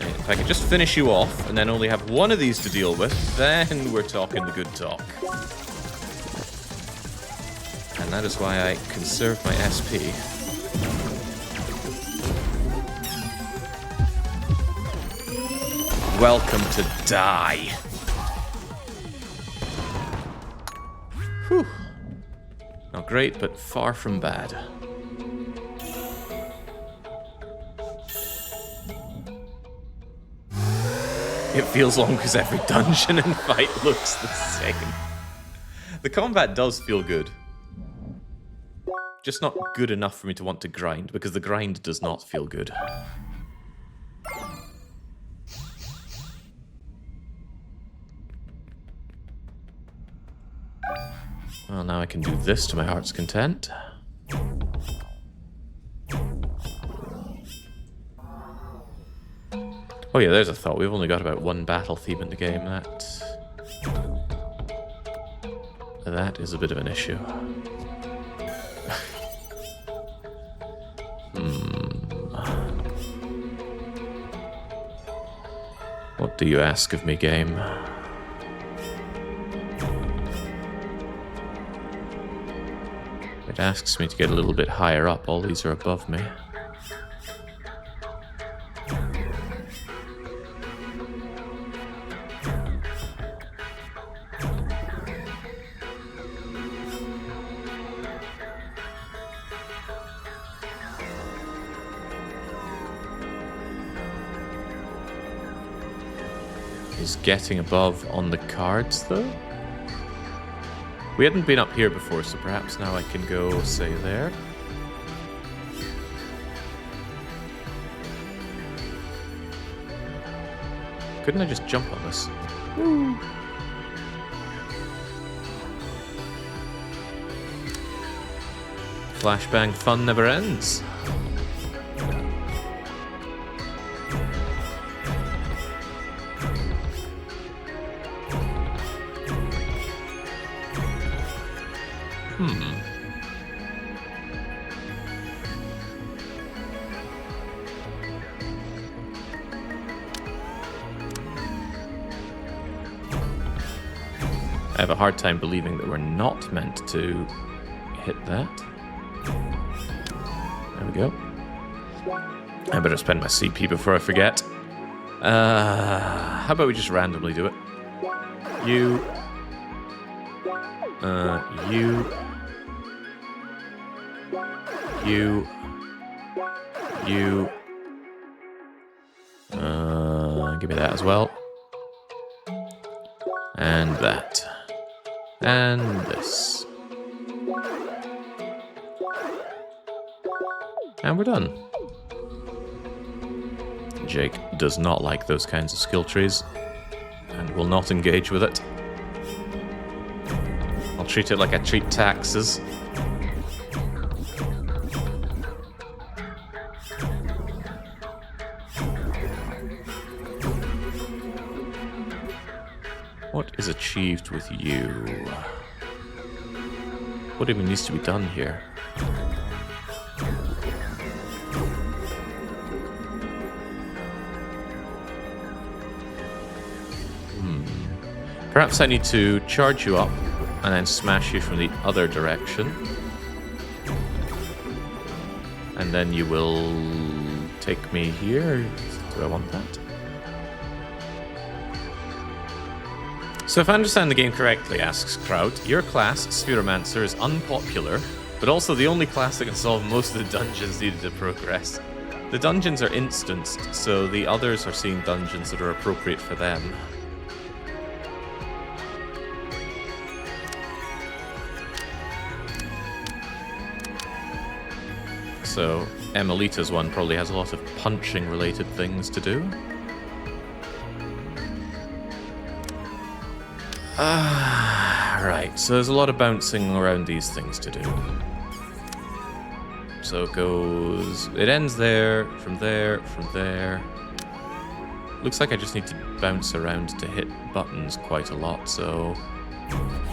If I could just finish you off and then only have one of these to deal with, then we're talking the good talk. And that is why I conserve my SP. Welcome to die. Whew. Not great, but far from bad. It feels long because every dungeon and fight looks the same. The combat does feel good. Just not good enough for me to want to grind, because the grind does not feel good. Well, now I can do this to my heart's content. Oh yeah, there's a thought. We've only got about one battle theme in the game. That is a bit of an issue. What do you ask of me, game? It asks me to get a little bit higher up. All these are above me. Is getting above on the cards, though? We hadn't been up here before, so perhaps now I can go, say, there. Couldn't I just jump on this? Flashbang fun never ends. I have a hard time believing that we're not meant to hit that. There we go. I better spend my CP before I forget. How about we just randomly do it? You. Give me that as well. And that. And this. And we're done. Jake does not like those kinds of skill trees and will not engage with it. I'll treat it like I treat taxes. What is achieved with you? What even needs to be done here? Perhaps I need to charge you up and then smash you from the other direction. And then you will take me here. Do I want that? So if I understand the game correctly, asks Kraut, your class, Spheromancer, is unpopular, but also the only class that can solve most of the dungeons needed to progress. The dungeons are instanced, so the others are seeing dungeons that are appropriate for them. So Emelita's one probably has a lot of punching related things to do. Right, so there's a lot of bouncing around these things to do. So it goes... It ends there, from there, from there. Looks like I just need to bounce around to hit buttons quite a lot, so...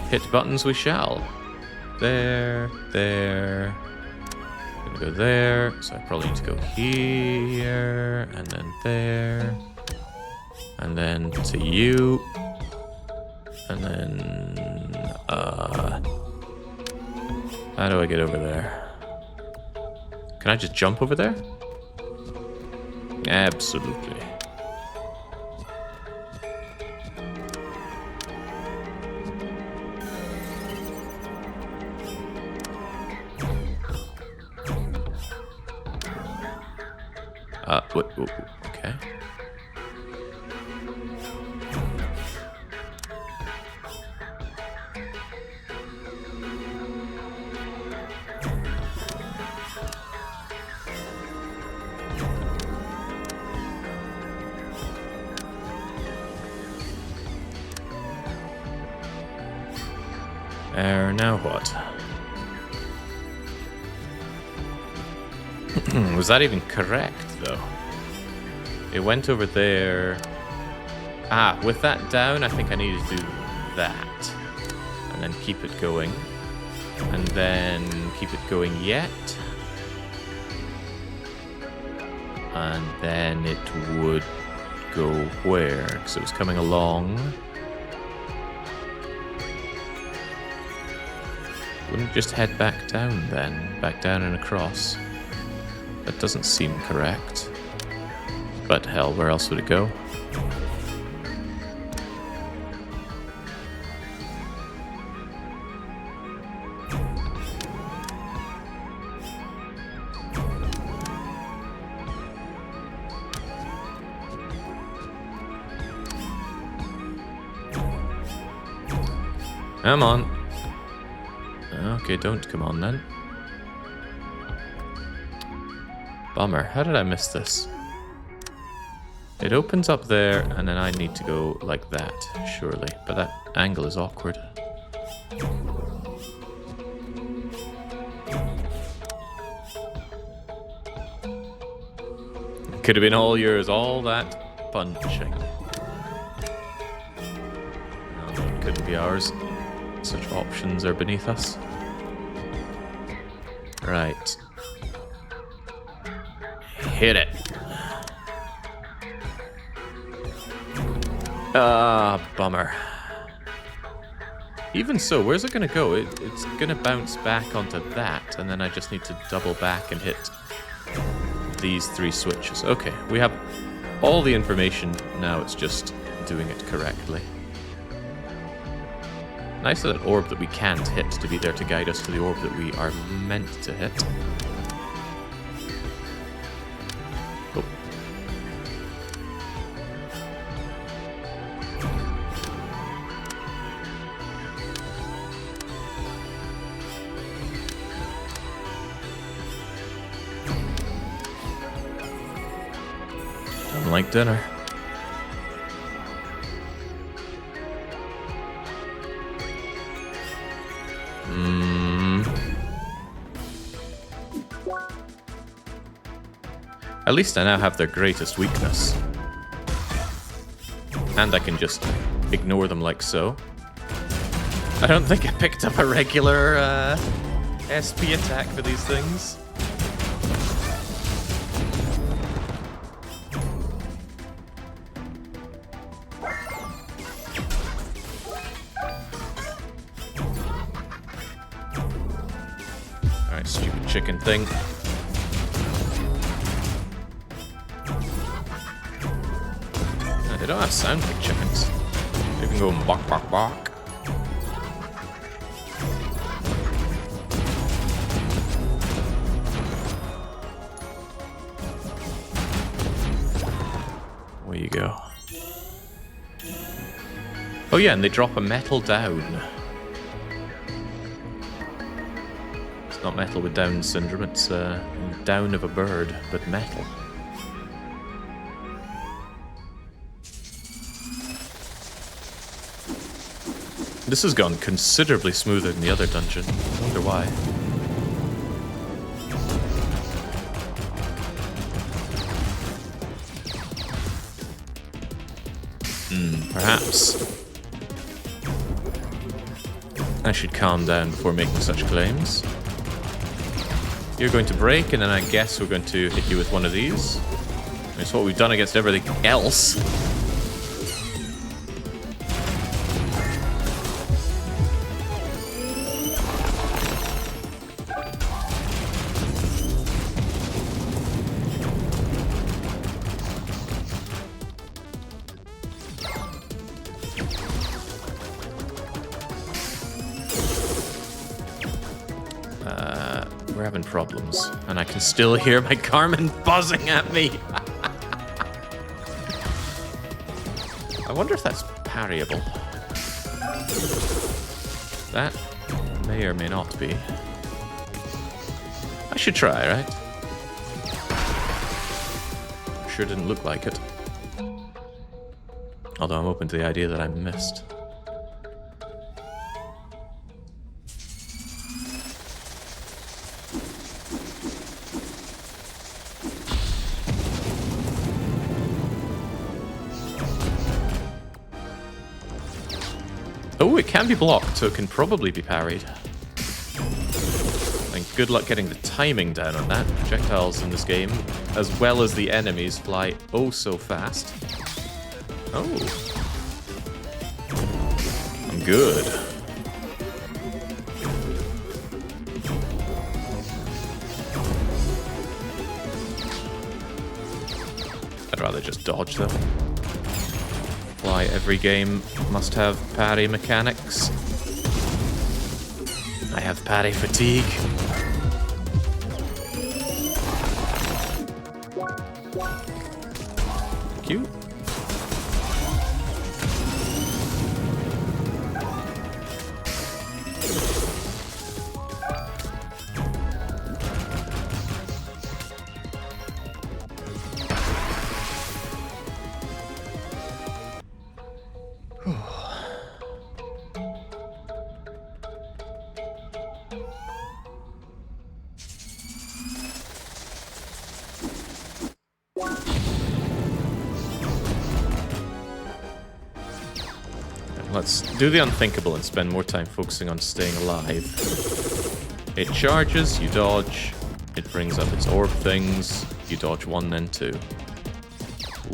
Hit buttons we shall. There, there... I'm gonna go there, so I probably need to go here, and then there. And then to you. And then, how do I get over there? Can I just jump over there? Absolutely. What? Okay. Now what? Was that even correct, though? It went over there. With that down, I think I needed to do that. And then keep it going. And then keep it going yet. And then it would go where? Because it was coming along. Wouldn't it just head back down then? Back down and across? That doesn't seem correct. But hell, where else would it go? Come on. Okay, don't come on then. Bummer. How did I miss this? It opens up there, and then I need to go like that, surely. But that angle is awkward. Could have been all yours, all that punching. No, it couldn't be ours. Such options are beneath us. Right. Hit it. Ah, bummer. Even so, where's it going to go? It's going to bounce back onto that, and then I just need to double back and hit these 3 switches. Okay, we have all the information. Now it's just doing it correctly. Nice of that orb that we can't hit to be there to guide us to the orb that we are meant to hit. Oh. Don't like dinner. At least I now have their greatest weakness. And I can just ignore them like so. I don't think I picked up a regular SP attack for these things. Alright, stupid chicken thing. They don't have sound like chickens. They can go bark, bark, bark. Where you go? Oh yeah, and they drop a metal down. It's not metal with Down syndrome, it's down of a bird, but metal. This has gone considerably smoother than the other dungeon. I wonder why. Perhaps. I should calm down before making such claims. You're going to break, and then I guess we're going to hit you with one of these. It's what we've done against everything else. We're having problems, and I can still hear my Carmen buzzing at me. I wonder if that's parryable. That may or may not be. I should try, right? Sure didn't look like it. Although I'm open to the idea that I missed. Oh, it can be blocked, so it can probably be parried. And good luck getting the timing down on that. Projectiles in this game, as well as the enemies, fly oh so fast. Oh. I'm good. I'd rather just dodge them. Why every game must have parry mechanics. I have parry fatigue. Cute. Let's do the unthinkable and spend more time focusing on staying alive. It charges, you dodge. It brings up its orb things. You dodge 1, then 2.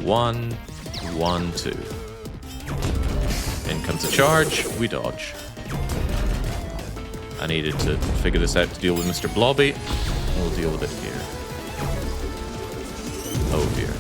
1, 1, 2. In comes a charge, we dodge. I needed to figure this out to deal with Mr. Blobby. We'll deal with it here. Oh dear.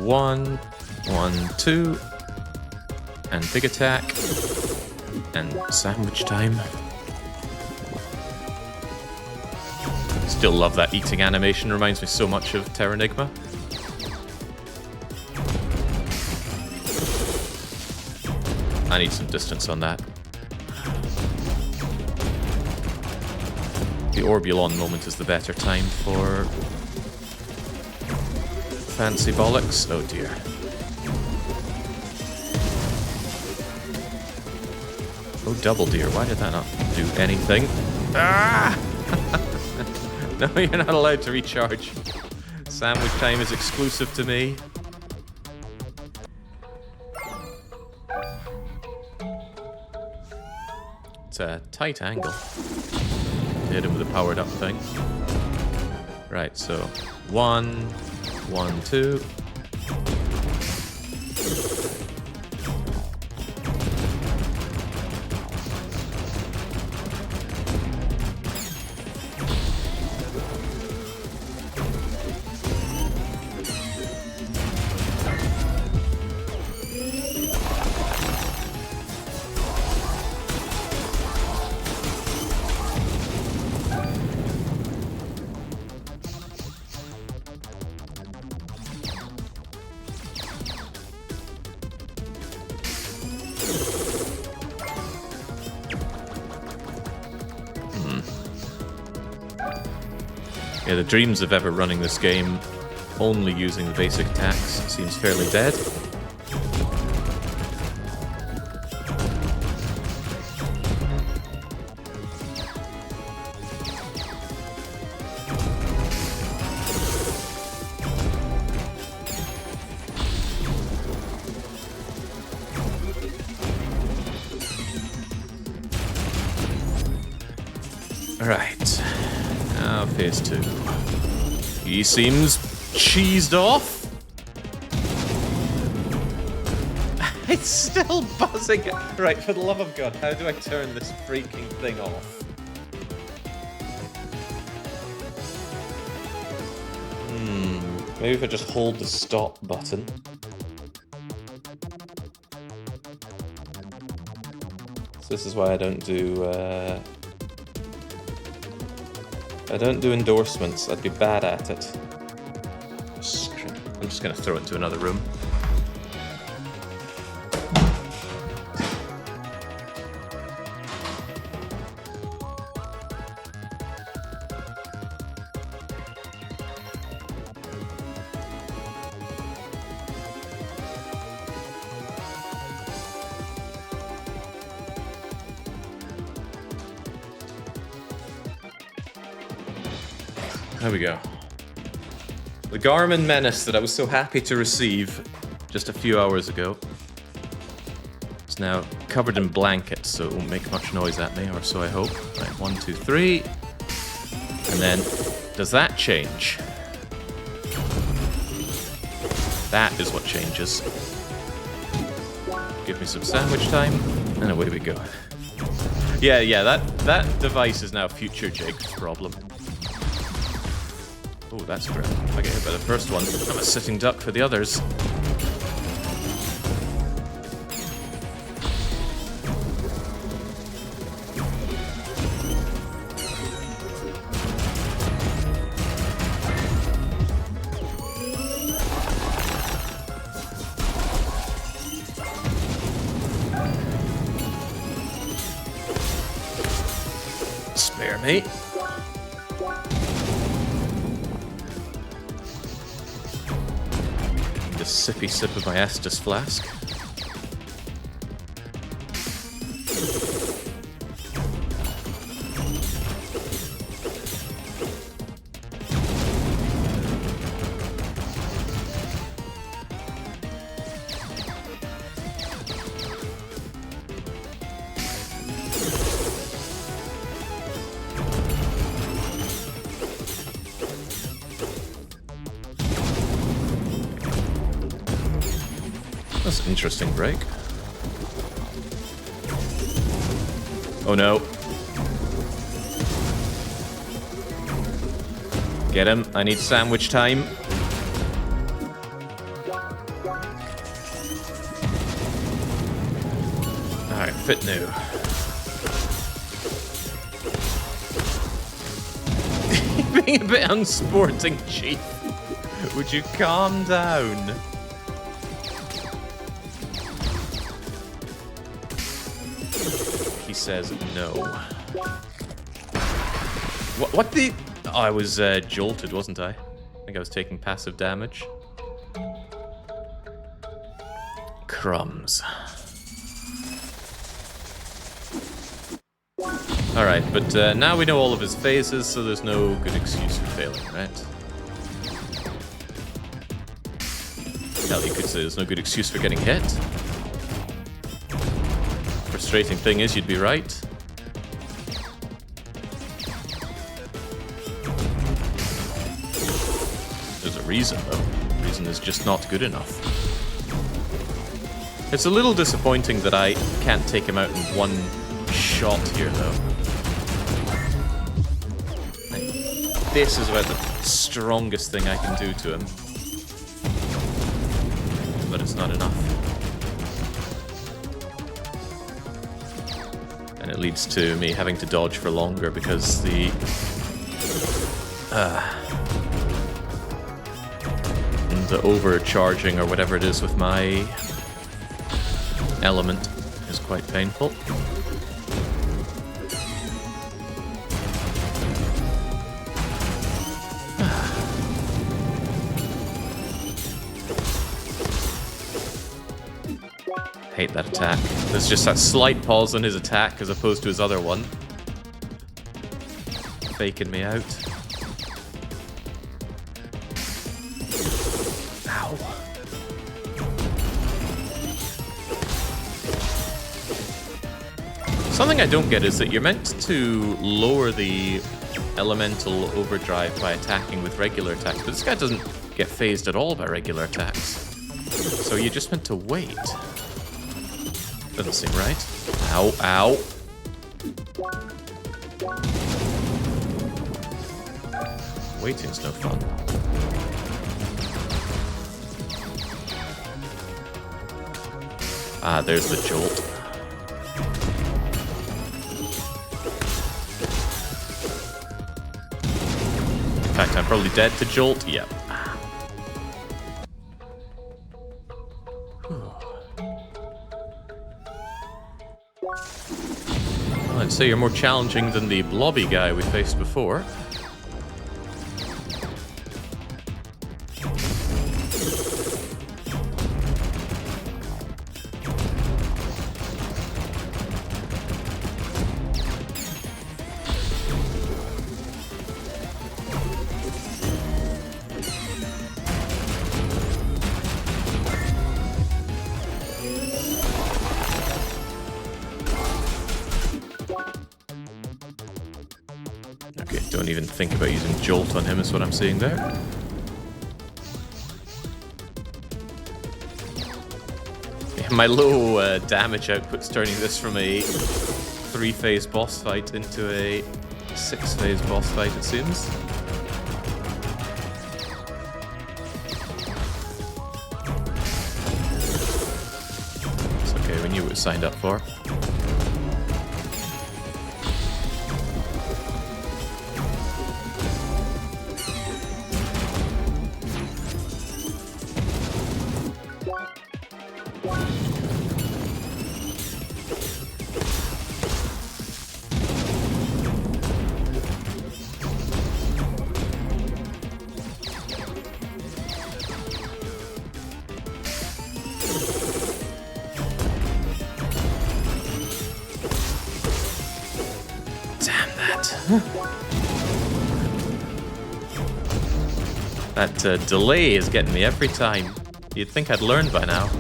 One, 1, 2, and big attack, and sandwich time. Still love that eating animation, reminds me so much of Terranigma. I need some distance on that. The Orbulon moment is the better time for fancy bollocks. Oh dear. Oh, double deer. Why did that not do anything? Ah! No, you're not allowed to recharge. Sandwich time is exclusive to me. It's a tight angle. Hit him with a powered up thing. Right, so 1, 1, 2. Yeah, the dreams of ever running this game only using the basic attacks seems fairly dead. Right. Now phase 2. He seems cheesed off. It's still buzzing. Right, for the love of God, how do I turn this freaking thing off? Maybe if I just hold the stop button. So this is why I don't do endorsements. I'd be bad at it. I'm just gonna throw it into another room. There we go. The Garmin Menace that I was so happy to receive just a few hours ago is now covered in blankets, so it won't make much noise at me, or so I hope. Right, 1, 2, 3. And then, does that change? That is what changes. Give me some sandwich time, and away we go. Yeah, that device is now Future Jig's problem. Oh, that's great. If I get hit by the first one, I'm a sitting duck for the others. Spare me. sippy sip of my Estus flask. That's an interesting break. Oh no. Get him. I need sandwich time. Alright, fit new. Being a bit unsporting, Chief. Would you calm down? He says no. What the... Oh, I was jolted, wasn't I? I think I was taking passive damage. Crumbs. Alright, but now we know all of his phases, so there's no good excuse for failing, right? Hell, you could say there's no good excuse for getting hit. Frustrating thing is, you'd be right. There's a reason, though. The reason is just not good enough. It's a little disappointing that I can't take him out in one shot here, though. This is about the strongest thing I can do to him. But it's not enough. And it leads to me having to dodge for longer because the overcharging or whatever it is with my element is quite painful. Hate that attack. There's just that slight pause on his attack as opposed to his other one. Faking me out. Ow. Something I don't get is that you're meant to lower the elemental overdrive by attacking with regular attacks, but this guy doesn't get phased at all by regular attacks. So you're just meant to wait. Doesn't seem right. Ow, ow. Waiting's no fun. Ah, there's the jolt. In fact, I'm probably dead to jolt. Yep. I'd say you're more challenging than the blobby guy we faced before. Okay, don't even think about using Jolt on him is what I'm seeing there. Yeah, my low damage output's turning this from a 3-phase boss fight into a 6-phase boss fight, it seems. It's okay, we knew what we signed up for. That delay is getting me every time. You'd think I'd learned by now.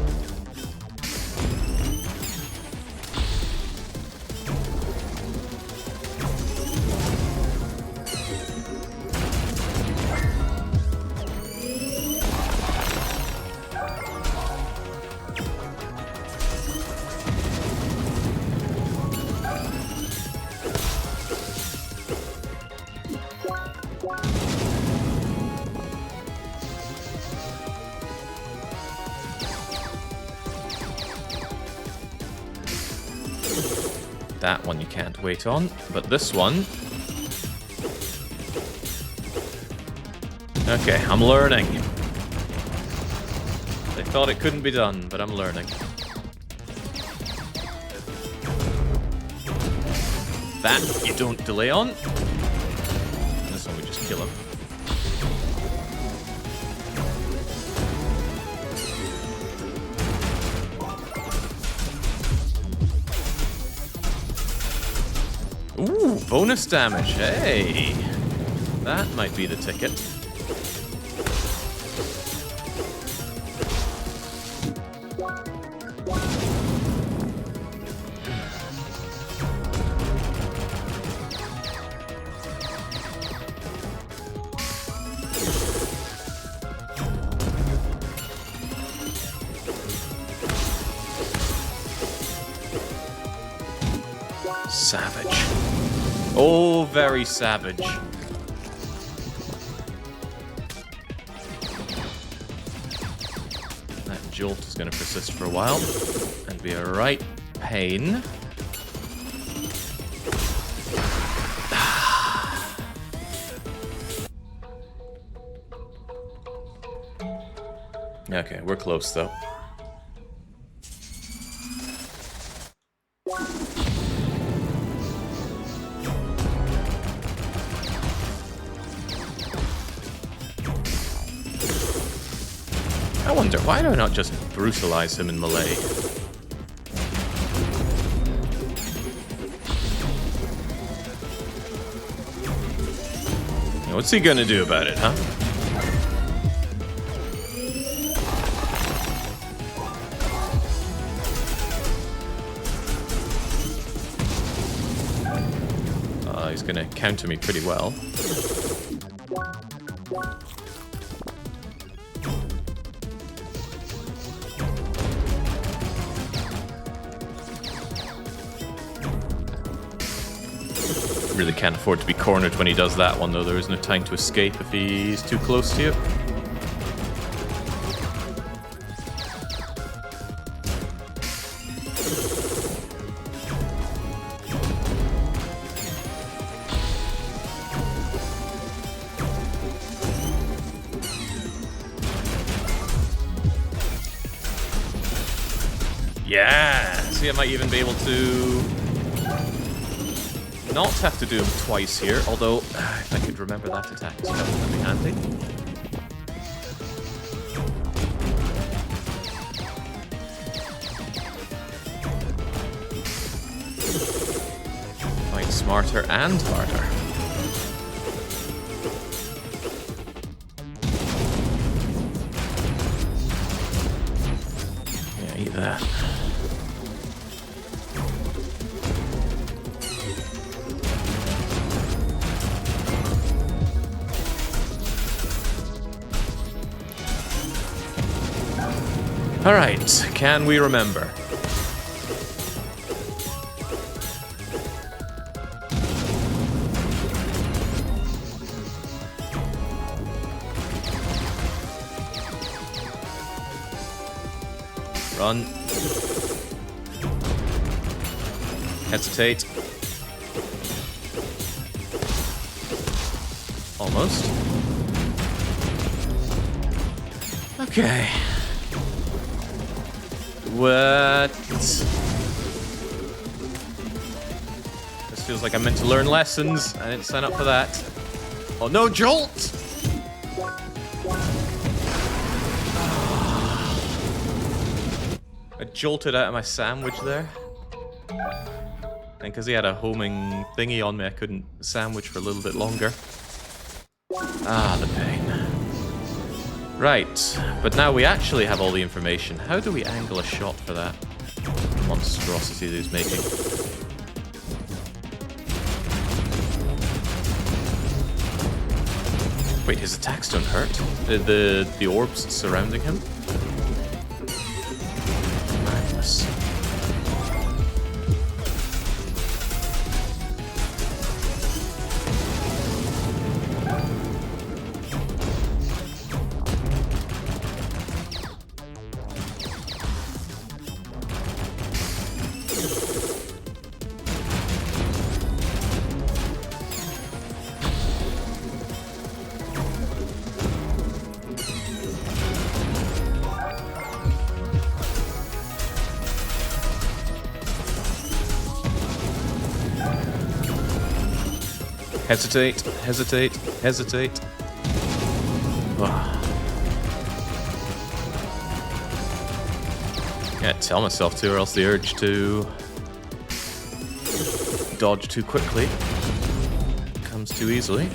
That one you can't wait on, but this one... Okay, I'm learning. They thought it couldn't be done, but I'm learning. That you don't delay on. This one we just kill him. Ooh, bonus damage, hey! That might be the ticket. Savage. Oh, very savage. That jolt is going to persist for a while and be a right pain. Okay, we're close though. I wonder, why do I not just brutalize him in melee? What's he gonna do about it, huh? He's gonna counter me pretty well. Really can't afford to be cornered when he does that one, though. There is no time to escape if he's too close to you. Yeah! See, I might even be able to not have to do him twice here, although if I could remember that attack, so that would be handy. Fight smarter and harder. Yeah, eat that. Alright, can we remember? Run. Hesitate. Almost. Okay. What? This feels like I'm meant to learn lessons. I didn't sign up for that. Oh no, Jolt! I jolted out of my sandwich there. And because he had a homing thingy on me, I couldn't sandwich for a little bit longer. Ah, the pain. Right, but now we actually have all the information. How do we angle a shot for that monstrosity that he's making? Wait, his attacks don't hurt? The orbs surrounding him? Madness. Hesitate, hesitate, hesitate. Can't tell myself to, or else the urge to dodge too quickly comes too easily.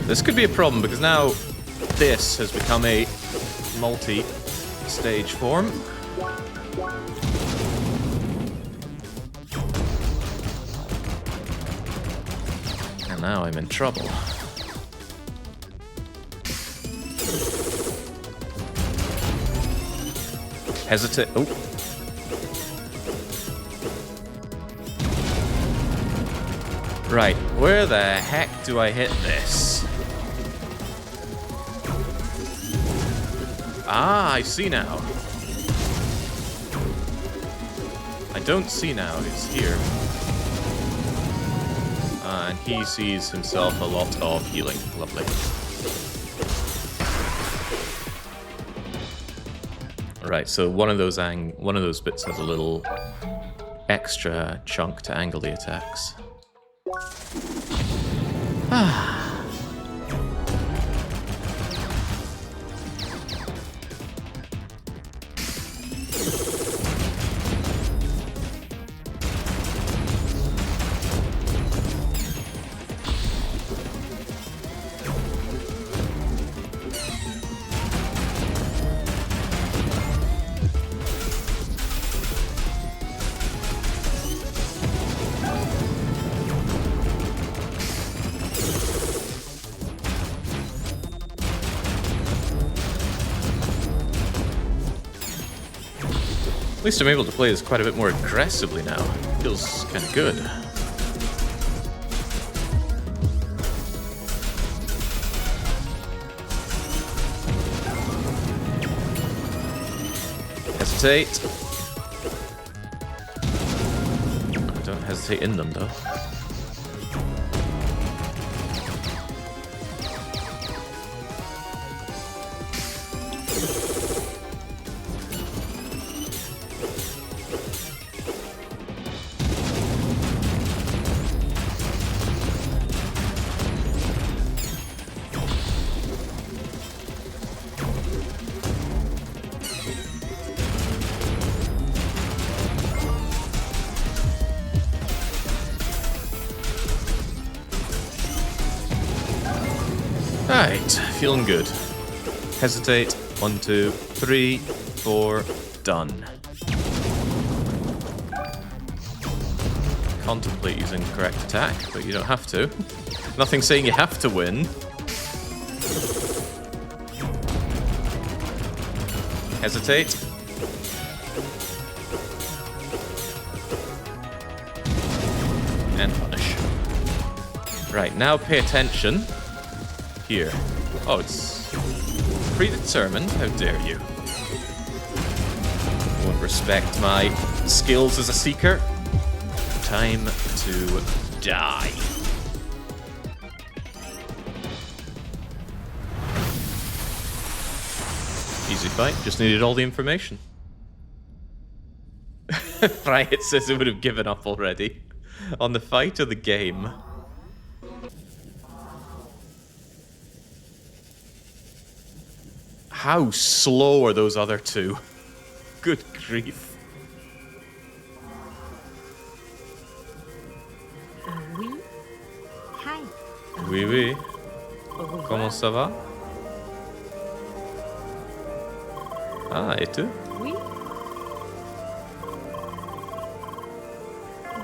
This could be a problem because now this has become a multi-stage form. And now I'm in trouble. Hesitate. Oh. Right, where the heck do I hit this? Ah, I see now. I don't see now, it's here. And he sees himself a lot of healing. Lovely. Right, so one of those bits has a little extra chunk to angle the attacks. Ah. At least I'm able to play this quite a bit more aggressively now. Feels kind of good. Hesitate. Don't hesitate in them though. Right, feeling good. Hesitate. 1, 2, 3, 4, done. Contemplate using the correct attack, but you don't have to. Nothing saying you have to win. Hesitate. And punish. Right, now pay attention. Here. Oh, it's predetermined. How dare you? Won't respect my skills as a seeker. Time to die. Easy fight. Just needed all the information. Riot says it would have given up already. on the fight or the game? How slow are those other two? Good grief. Oui. Hi. Oui, oui. Au revoir. Comment ça va? Ah, et tu? Oui.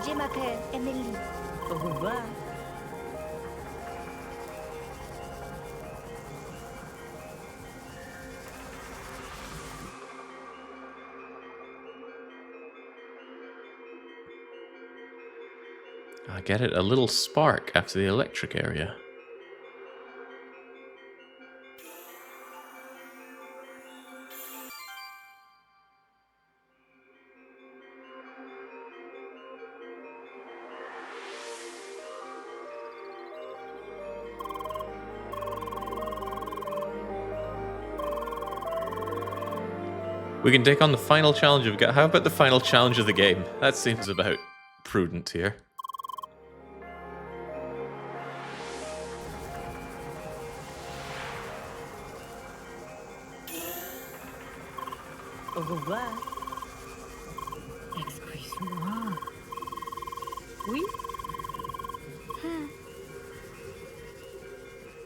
Je m'appelle Emily. Au revoir. I get it, a little spark after the electric area. We can take on the final challenge of... How about the final challenge of the game? That seems about prudent here. Au revoir. Excuse-moi. Oui.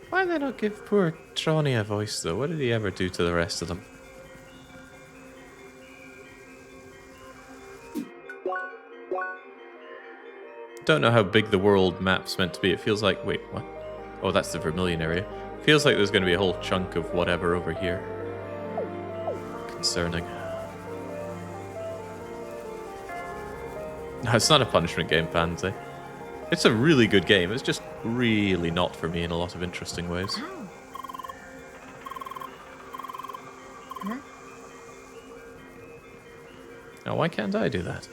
Why they not give poor Tronny a voice, though? What did he ever do to the rest of them? Don't know how big the world map's meant to be. It feels like... Wait, what? Oh, that's the Vermilion area. Feels like there's going to be a whole chunk of whatever over here. Concerning. No, it's not a punishment game, Pansy. It's a really good game. It's just really not for me in a lot of interesting ways. How? Huh? Now, why can't I do that?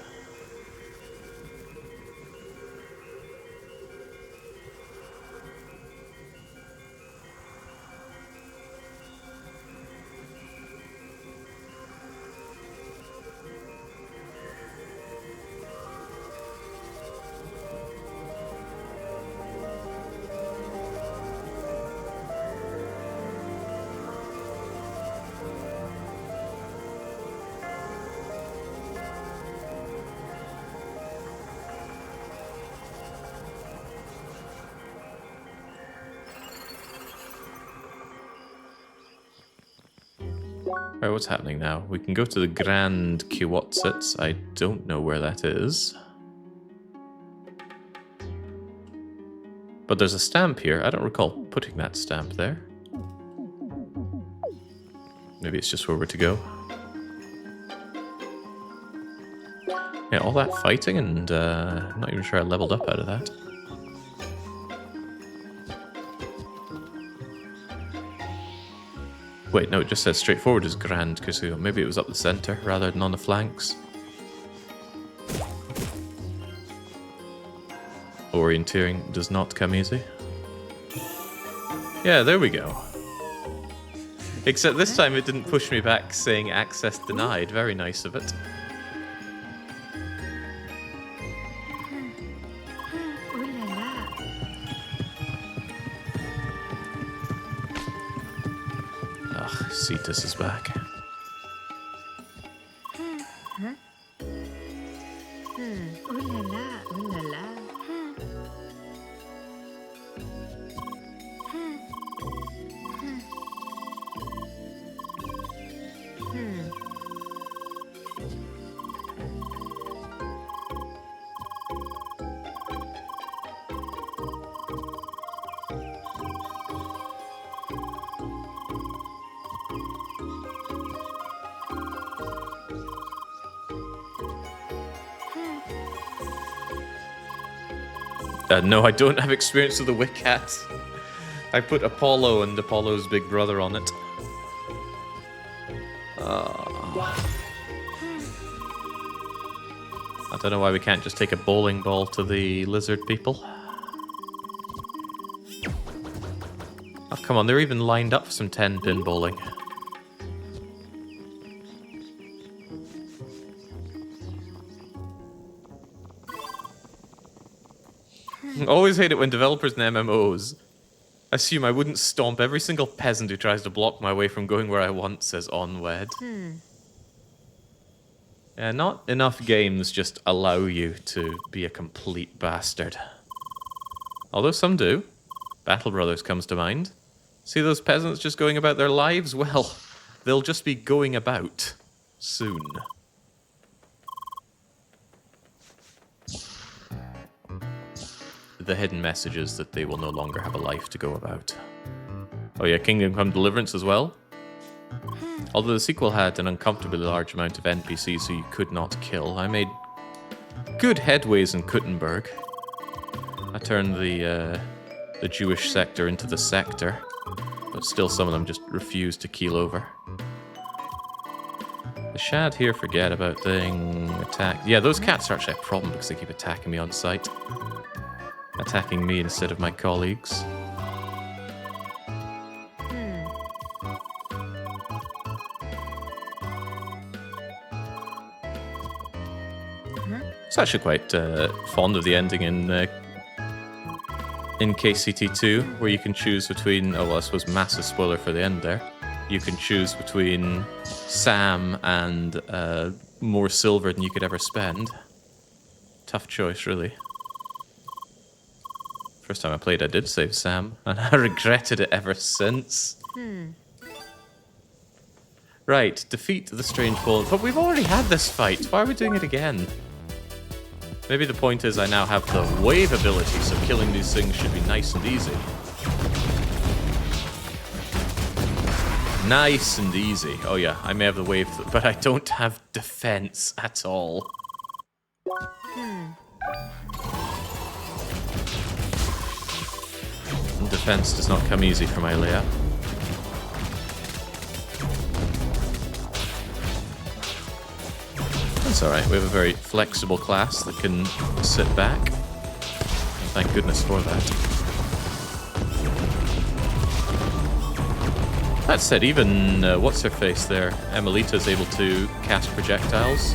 Alright, what's happening now? We can go to the Grand Kiwotsits. I don't know where that is. But there's a stamp here. I don't recall putting that stamp there. Maybe it's just where we're to go. Yeah, all that fighting and I'm not even sure I leveled up out of that. Wait, no, it just says straightforward as Grand Kasuo. Maybe it was up the center rather than on the flanks. Orienteering does not come easy. Yeah, there we go. Except this time it didn't push me back saying access denied. Very nice of it. Oh là là. Ugh, Cetus is back. Huh? Oh là là, oh là là. No, I don't have experience with the Wick Cat. I put Apollo and Apollo's big brother on it. I don't know why we can't just take a bowling ball to the lizard people. Oh, come on, they're even lined up for some 10-pin bowling. Always hate it when developers and MMOs assume I wouldn't stomp every single peasant who tries to block my way from going where I want, says Onwed. Yeah, not enough games just allow you to be a complete bastard. Although some do. Battle Brothers comes to mind. See those peasants just going about their lives? Well, they'll just be going about soon. The hidden message is that they will no longer have a life to go about. Oh yeah, Kingdom Come Deliverance as well. Although the sequel had an uncomfortably large amount of NPCs who you could not kill, I made good headways in Kuttenberg. I turned the Jewish sector into the sector, but still some of them just refused to keel over. The Shad here forget about being attacked. Yeah, those cats are actually a problem because they keep attacking me on sight. Attacking me instead of my colleagues. It's actually quite fond of the ending in KCT2, where you can choose between... Oh, well, I suppose massive spoiler for the end there. You can choose between Sam and more silver than you could ever spend. Tough choice, really. First time I played, I did save Sam, and I regretted it ever since. Right, defeat the strange bull. But we've already had this fight. Why are we doing it again? Maybe the point is I now have the wave ability, so killing these things should be nice and easy. Nice and easy. Oh yeah, I may have the wave, but I don't have defense at all. Defense does not come easy for my Leia. That's alright, we have a very flexible class that can sit back. Thank goodness for that. That said, even, what's-her-face there, Emelita's able to cast projectiles.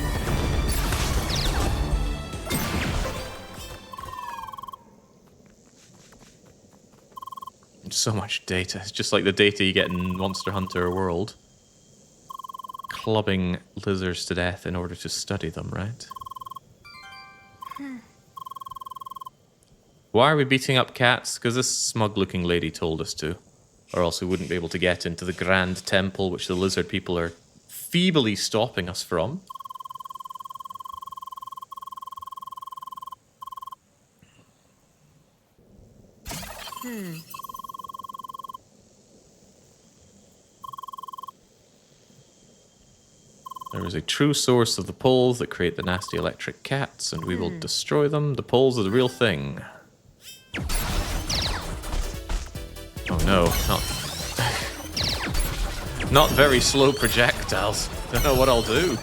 So much data. It's just like the data you get in Monster Hunter World. Clubbing lizards to death in order to study them, right? Why are we beating up cats? Because this smug-looking lady told us to. Or else we wouldn't be able to get into the Grand Temple, which the lizard people are feebly stopping us from. There is a true source of the poles that create the nasty electric cats, and we will destroy them. The poles are the real thing. Oh no, not very slow projectiles. Don't know what I'll do.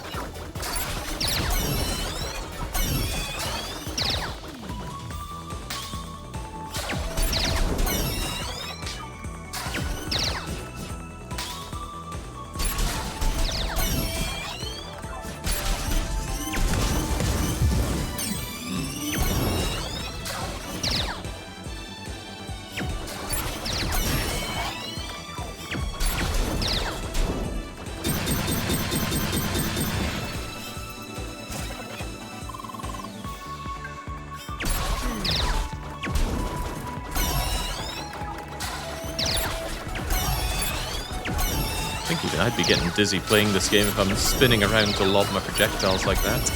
I'd be getting dizzy playing this game if I'm spinning around to lob my projectiles like that.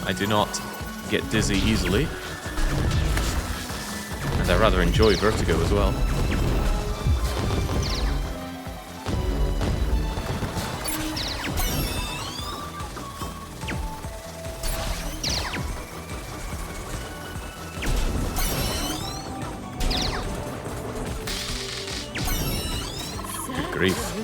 I do not get dizzy easily. And I rather enjoy vertigo as well. Good grief.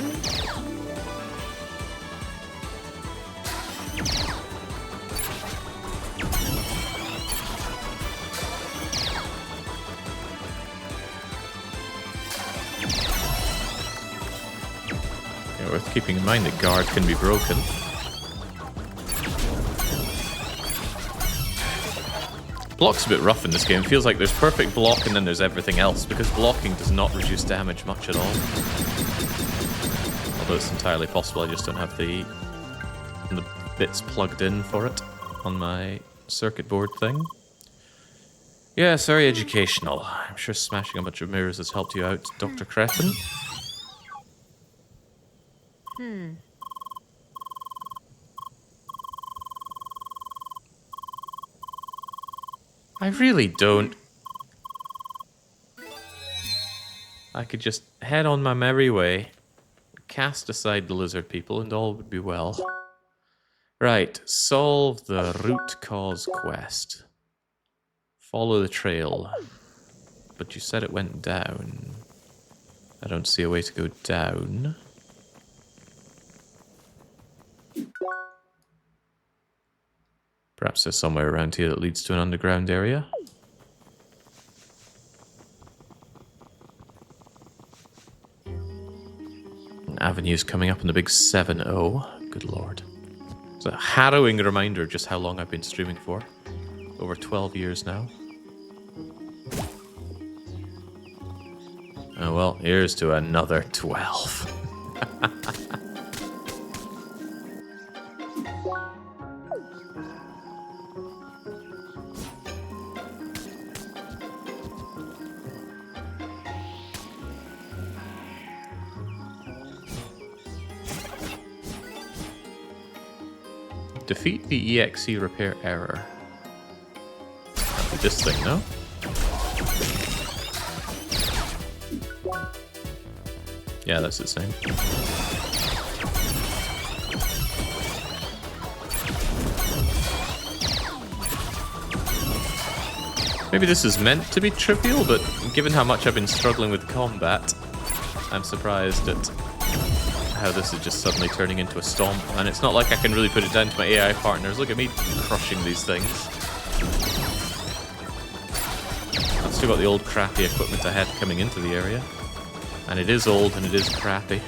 Worth keeping in mind that guard can be broken. block's a bit rough in this game. It feels like there's perfect block and then there's everything else, because blocking does not reduce damage much at all. Although it's entirely possible I just don't have the bits plugged in for it on my circuit board thing. Yeah, it's very educational. I'm sure smashing a bunch of mirrors has helped you out, Dr. Cretin. I really don't. I could just head on my merry way, cast aside the lizard people, and all would be well. Right, solve the root cause quest. Follow the trail. But you said it went down. I don't see a way to go down. Perhaps there's somewhere around here that leads to an underground area. An avenue's coming up in the big 7-0. Good lord. It's a harrowing reminder just how long I've been streaming for. Over 12 years now. Oh well, here's to another 12. Defeat the EXE repair error. That'd be this thing, no? Yeah, that's the same. Maybe this is meant to be trivial, but given how much I've been struggling with combat, I'm surprised at how this is just suddenly turning into a stomp. And it's not like I can really put it down to my AI partners. Look at me crushing these things. I've still got the old crappy equipment I had coming into the area. And it is old and it is crappy.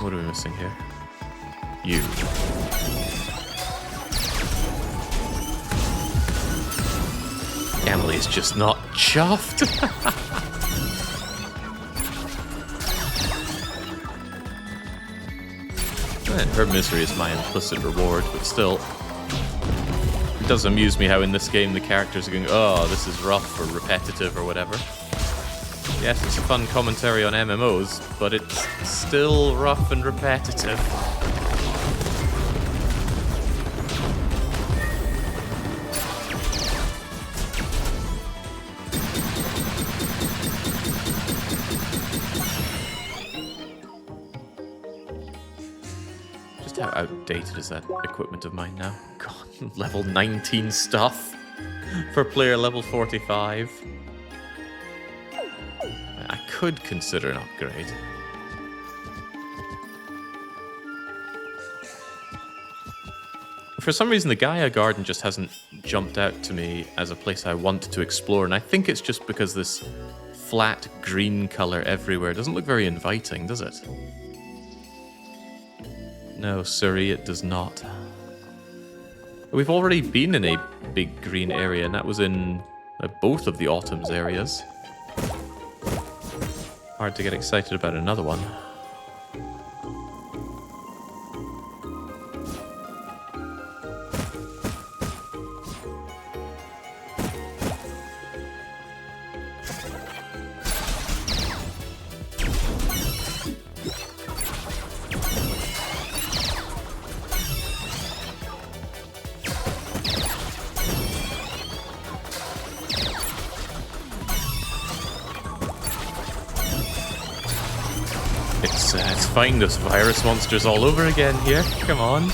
What are we missing here? You. Emily's just not chuffed. Her misery is my implicit reward, but still. It does amuse me how in this game the characters are going, oh, this is rough or repetitive or whatever. Yes, it's a fun commentary on MMOs, but it's still rough and repetitive. How outdated is that equipment of mine now? God, level 19 stuff for player level 45. I could consider an upgrade. For some reason, the Gaia Garden just hasn't jumped out to me as a place I want to explore, and I think it's just because this flat green color everywhere doesn't look very inviting, does it? No, sorry, it does not. We've already been in a big green area, and that was in both of the Autumn's areas. Hard to get excited about another one. Let's find those virus monsters all over again here. Come on.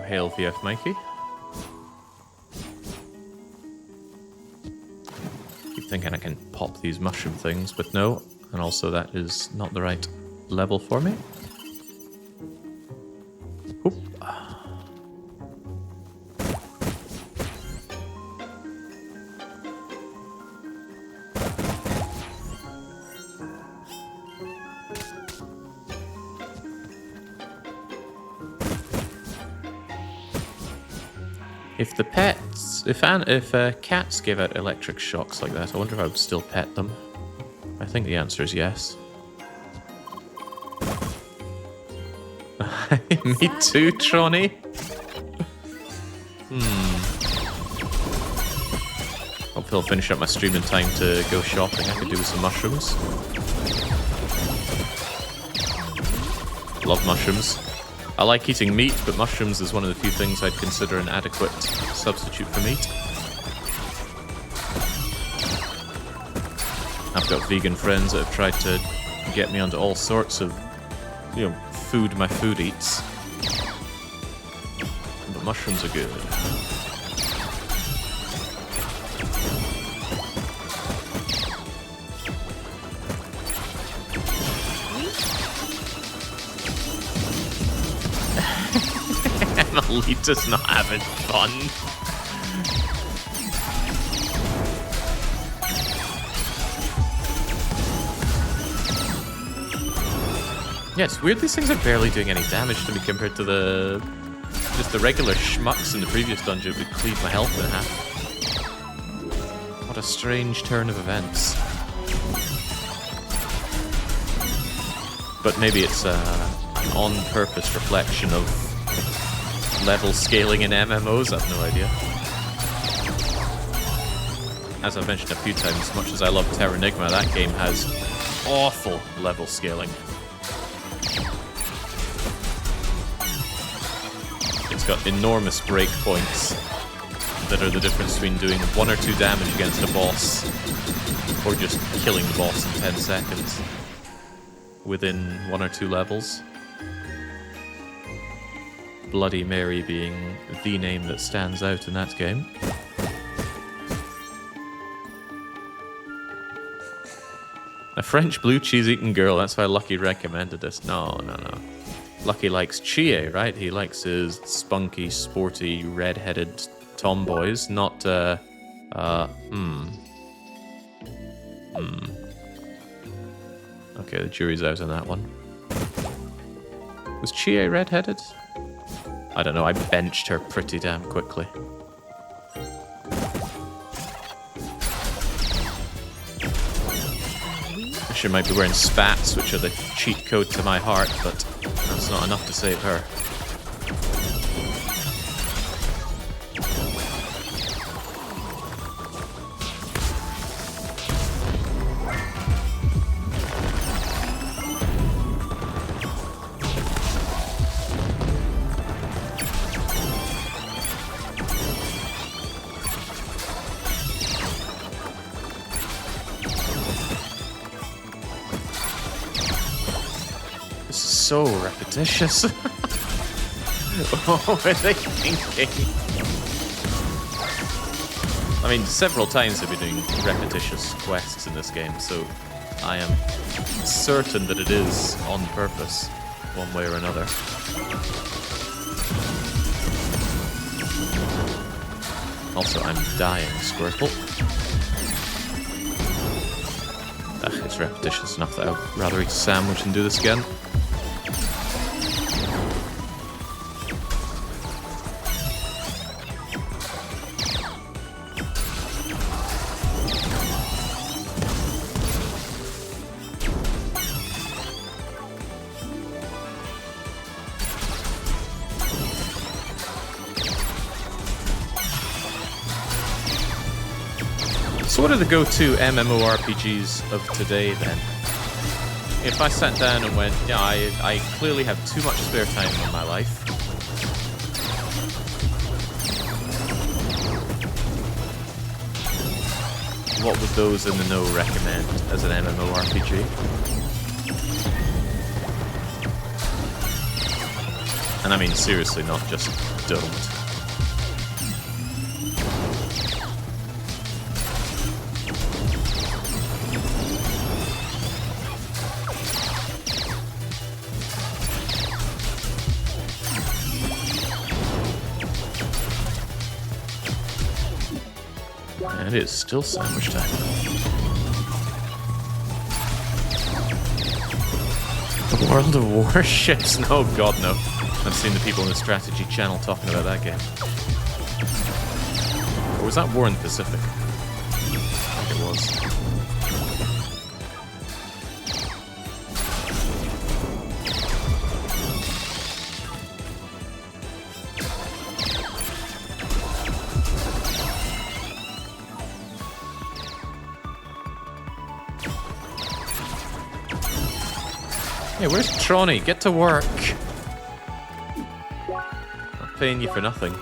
hail VF Mikey. Keep thinking I can pop these mushroom things, but no. And also that is not the right level for me. Oop. If the pets, if cats gave out electric shocks like that, I wonder if I would still pet them. I think the answer is yes. Me too, Tronny. Hope I'll finish up my stream in time to go shopping. I could do with some mushrooms. Love mushrooms. I like eating meat, but mushrooms is one of the few things I'd consider an adequate substitute for meat. I've got vegan friends that have tried to get me onto all sorts of, food my food eats. But mushrooms are good. Lolita's not having fun. Yeah, it's weird these things are barely doing any damage to me compared to just the regular schmucks in the previous dungeon would cleave my health in half. What a strange turn of events. But maybe it's an on-purpose reflection of level scaling in MMOs, I've no idea. As I've mentioned a few times, much as I love Terranigma, that game has awful level scaling. It's got enormous breakpoints that are the difference between doing 1 or 2 damage against a boss or just killing the boss in 10 seconds within 1 or 2 levels. Bloody Mary being the name that stands out in that game. A French blue cheese eating girl, that's why Lucky recommended this. No. Lucky likes Chie, right? He likes his spunky, sporty, red-headed tomboys, not, Okay, the jury's out on that one. Was Chie red-headed? I don't know, I benched her pretty damn quickly. She might be wearing spats, which are the cheat code to my heart, but that's not enough to save her. So repetitious. What were they thinking? I mean, several times I've been doing repetitious quests in this game, so I am certain that it is on purpose, one way or another. Also, I'm dying, Squirtle. Ugh, it's repetitious enough that I'd rather eat a sandwich than do this again. So what are the go-to MMORPGs of today then? If I sat down and went, yeah, I clearly have too much spare time in my life. What would those in the know recommend as an MMORPG? And I mean seriously, not just don't. And it's still sandwich time. The World of Warships? No, God, no. I've seen the people in the strategy channel talking about that game. Or was that War in the Pacific? I think it was. Hey, where's Tronny? Get to work. Not paying you for nothing.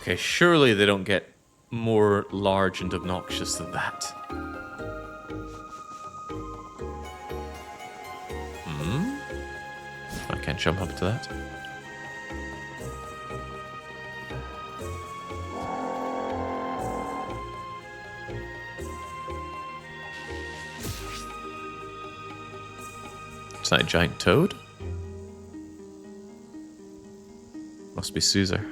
Okay, surely they don't get more large and obnoxious than that. I can't jump up to that. Is that a giant toad? Must be Caesar.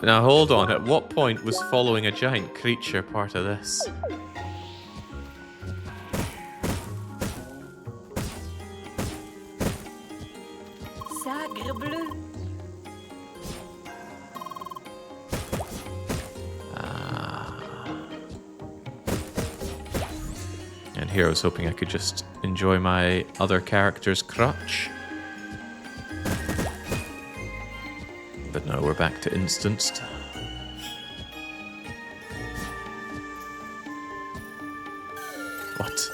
Now hold on. At what point was following a giant creature part of this? Sacre bleu. And here I was hoping I could just enjoy my other character's crutch. But no, we're back to instanced. What?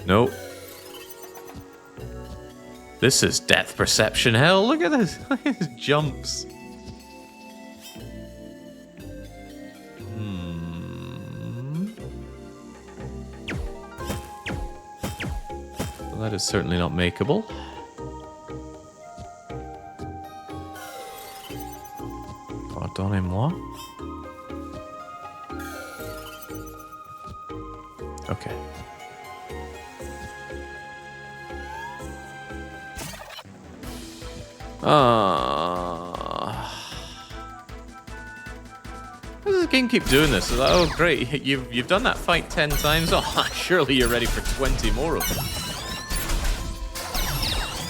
No. This is depth perception hell. Look at this. Look at his jumps. Well, that is certainly not makeable. Pardonnez-moi. Okay. Why does the game keep doing this? It's like, oh great, you've done that fight 10 times. Oh, surely you're ready for 20 more of them.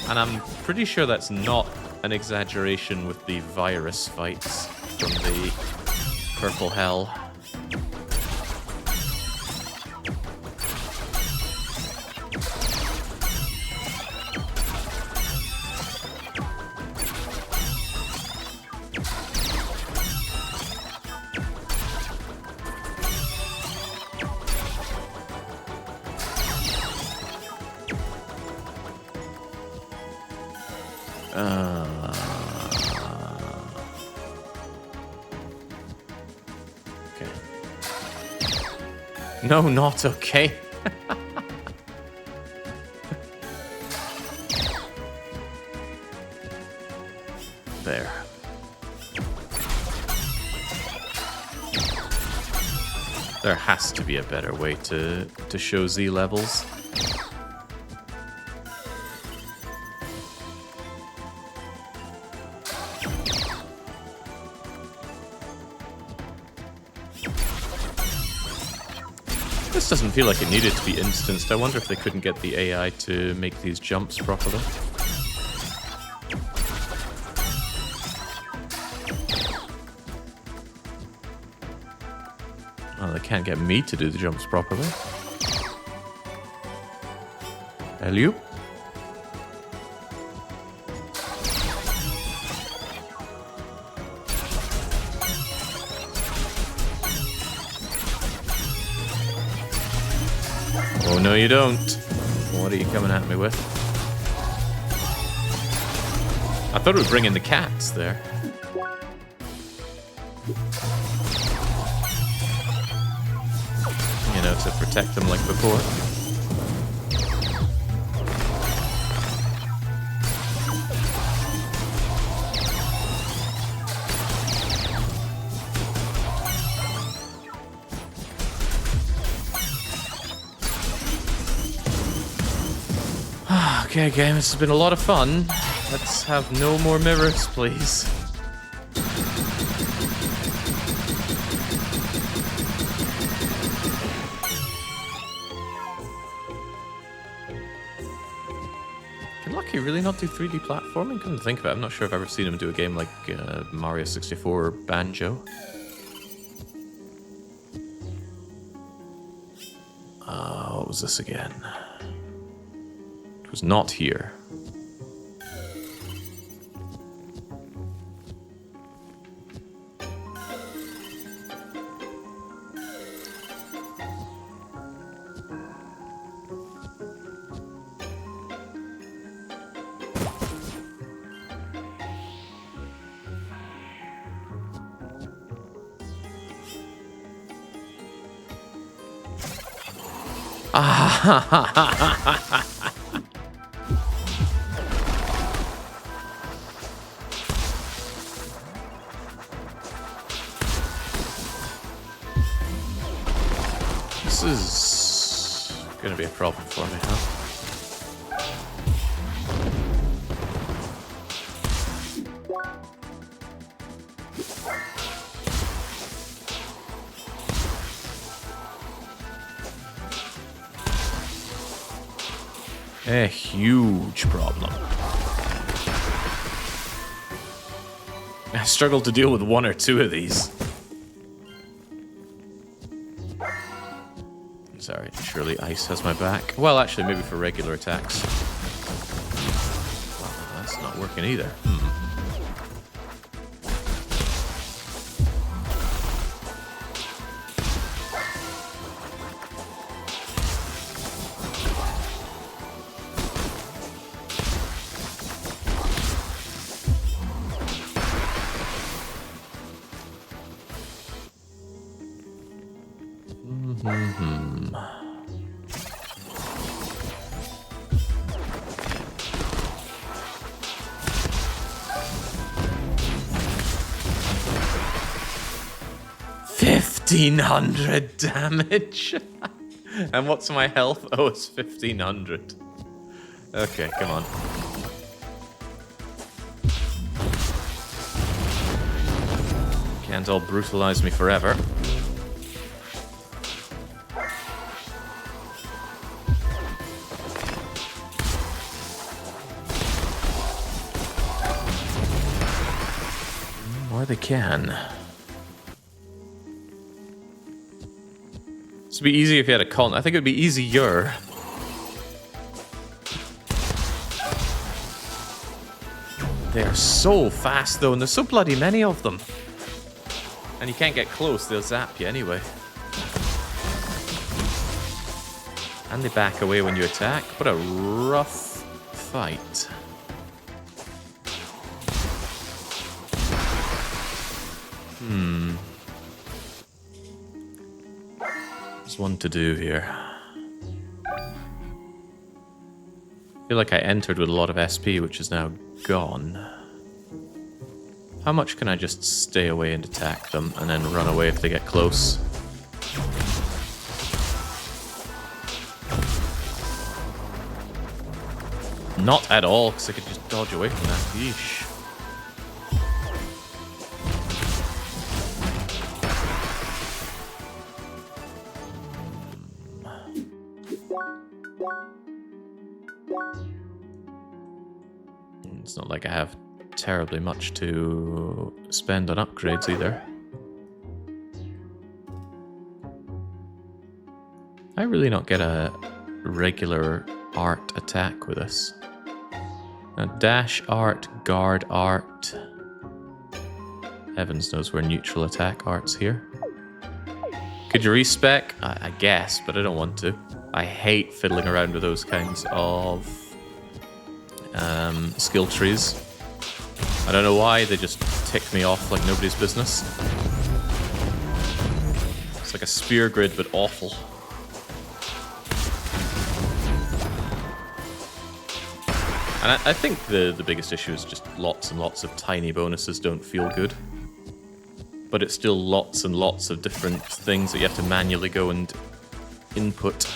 And I'm pretty sure that's not an exaggeration with the virus fights from the Purple Hell. Okay. No, not okay. There. There has to be a better way to show Z levels. doesn't feel like it needed to be instanced. I wonder if they couldn't get the AI to make these jumps properly. Oh, they can't get me to do the jumps properly. Hello? Oh, no you don't. What are you coming at me with? I thought it would bring in the cats there. You know, to protect them like before. Okay, game, this has been a lot of fun. Let's have no more mirrors, please. Can Lucky really not do 3D platforming? Come to think of it, I'm not sure if I've ever seen him do a game like Mario 64 or Banjo. What was this again? It was not here. This is gonna be a problem for me, huh? A huge problem. I struggle to deal with one or two of these. Sorry, surely ice has my back. Well, actually, maybe for regular attacks. Well, that's not working either. $1,500 damage. And what's my health? Oh, it's 1,500. Okay, come on. Can't all brutalize me forever. Or they can. This would be easy if you had a con. I think it would be easier. They are so fast though, and there's so bloody many of them. And you can't get close, they'll zap you anyway. And they back away when you attack. What a rough fight. There's one to do here. I feel like I entered with a lot of SP, which is now gone. How much can I just stay away and attack them, and then run away if they get close? Not at all, because I could just dodge away from that. Yeesh. It's not like I have terribly much to spend on upgrades either. I really not get a regular art attack with this. Dash art, guard art. Heavens knows where neutral attack art's here. Could you respec? I guess, but I don't want to. I hate fiddling around with those kinds of skill trees. I don't know why, they just tick me off like nobody's business. It's like a spear grid, but awful. And I think the biggest issue is just lots and lots of tiny bonuses don't feel good. But it's still lots and lots of different things that you have to manually go and input.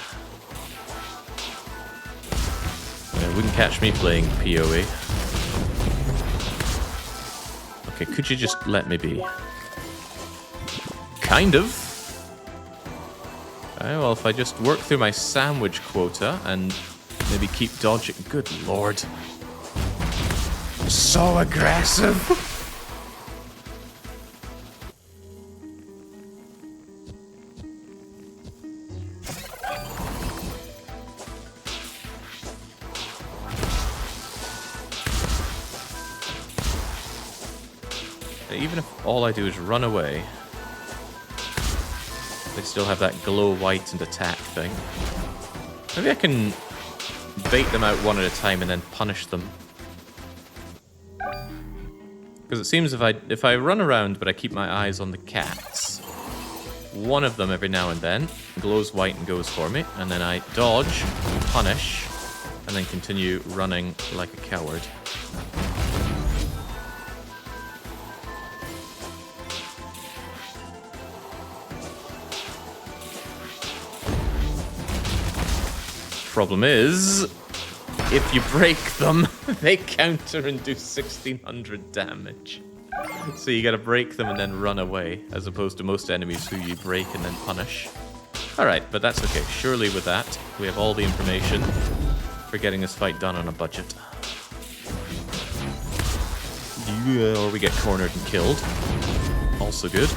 Wouldn't catch me playing PoE. Okay, could you just let me be? Kind of. Okay, well, if I just work through my sandwich quota and maybe keep dodging. Good lord. So aggressive. Even if all I do is run away, they still have that glow white and attack thing. Maybe I can bait them out one at a time and then punish them. Because it seems if I run around but I keep my eyes on the cats, one of them every now and then glows white and goes for me, and then I dodge, punish, and then continue running like a coward. Problem is, if you break them, they counter and do 1600 damage. So you gotta break them and then run away, as opposed to most enemies who you break and then punish. Alright, but that's okay. Surely with that, we have all the information for getting this fight done on a budget. Yeah, or we get cornered and killed. Also good.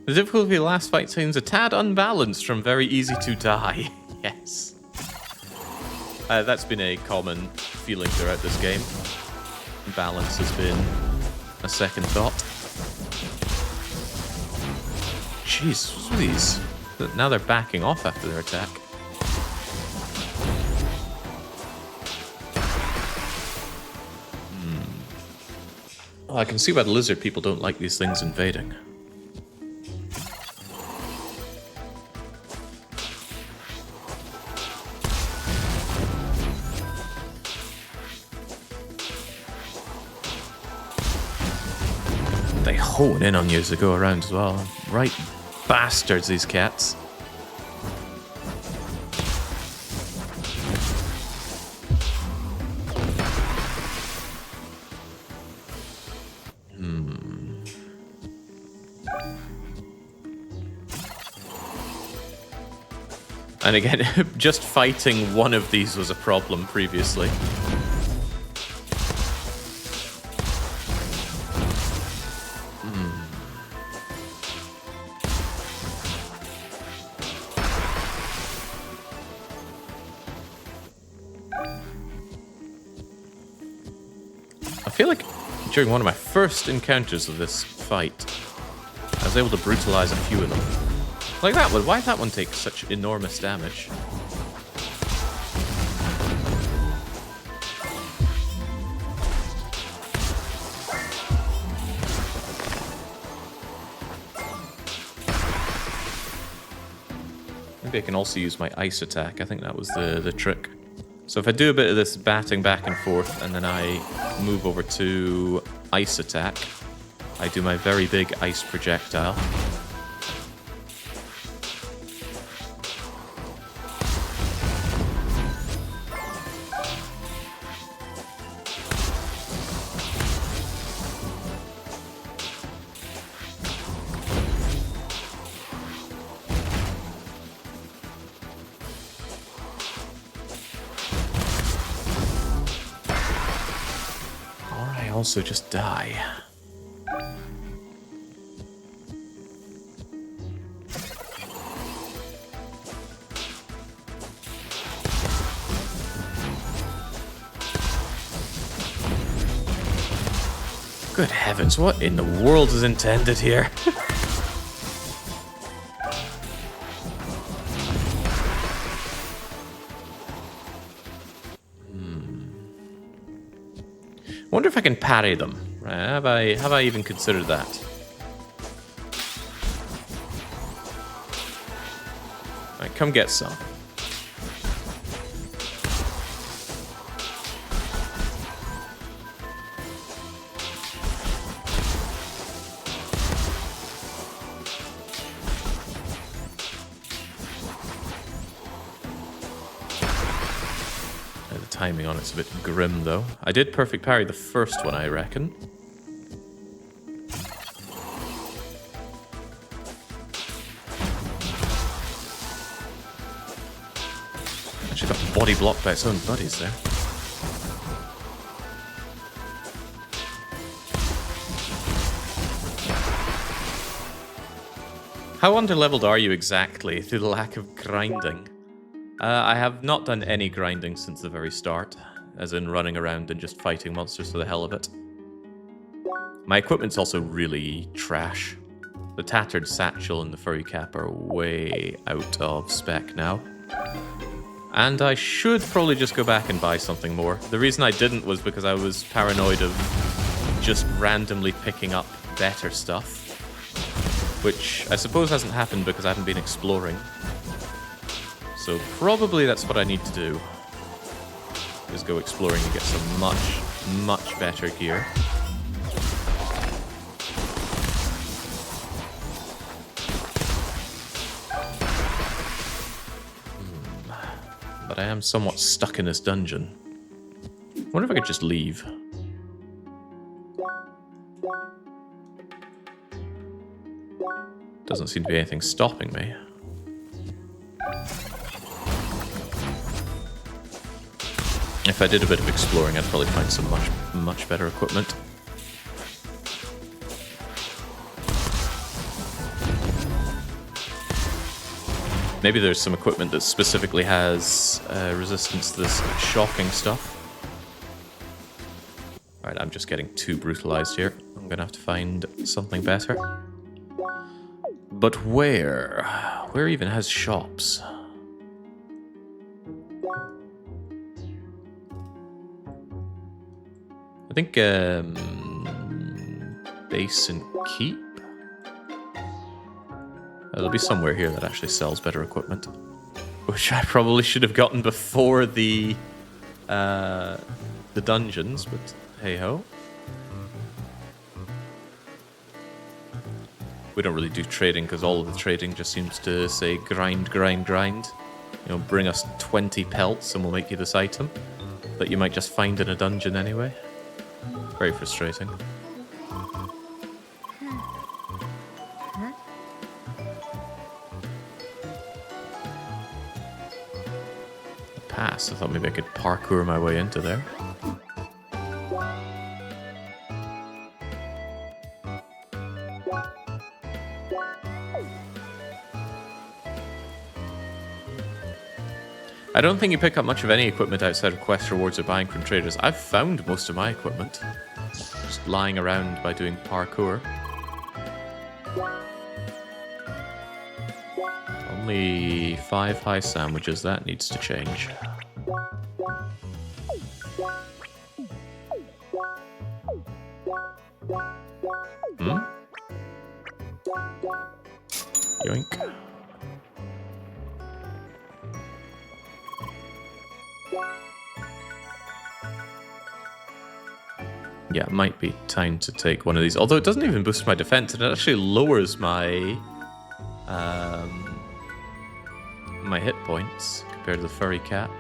The difficulty of the last fight seems a tad unbalanced from very easy to die. Yes. That's been a common feeling throughout this game. Balance has been a second thought. Jeez, what's with these? Now they're backing off after their attack. Oh, I can see why the lizard people don't like these things invading. They hone in on you as they go around as well. Right bastards, these cats. And again, just fighting one of these was a problem previously. I feel like during one of my first encounters of this fight, I was able to brutalize a few of them. Like that one. Why did that one take such enormous damage? Maybe I can also use my ice attack. I think that was the trick. So if I do a bit of this batting back and forth, and then I move over to ice attack, I do my very big ice projectile. also just die. Good heavens, what in the world is intended here? Wonder if I can parry them. Have I even considered that? Right, come get some. The timing on it's a bit grim, though. I did perfect parry the first one, I reckon. Actually got body blocked by its own buddies there. How underleveled are you exactly through the lack of grinding? I have not done any grinding since the very start, as in running around and just fighting monsters for the hell of it. My equipment's also really trash. The tattered satchel and the furry cap are way out of spec now. And I should probably just go back and buy something more. The reason I didn't was because I was paranoid of just randomly picking up better stuff. Which I suppose hasn't happened because I haven't been exploring. So probably that's what I need to do. Is go exploring and get some much better gear. But I am somewhat stuck in this dungeon. I wonder if I could just leave. Doesn't seem to be anything stopping me. If I did a bit of exploring, I'd probably find some much better equipment. Maybe there's some equipment that specifically has resistance to this shocking stuff. Alright, I'm just getting too brutalized here. I'm gonna have to find something better. But where? Where even has shops? I think, Base and Keep? There'll be somewhere here that actually sells better equipment. Which I probably should have gotten before the dungeons, but hey-ho. We don't really do trading because all of the trading just seems to say grind, grind, grind. You know, bring us 20 pelts and we'll make you this item that you might just find in a dungeon anyway. Very frustrating. Pass. I thought maybe I could parkour my way into there. I don't think you pick up much of any equipment outside of quest rewards or buying from traders. I've found most of my equipment just lying around by doing parkour. Only 5 high sandwiches, that needs to change. Yoink. Yeah, it might be time to take one of these. Although it doesn't even boost my defense, and it actually lowers my my hit points compared to the furry cap.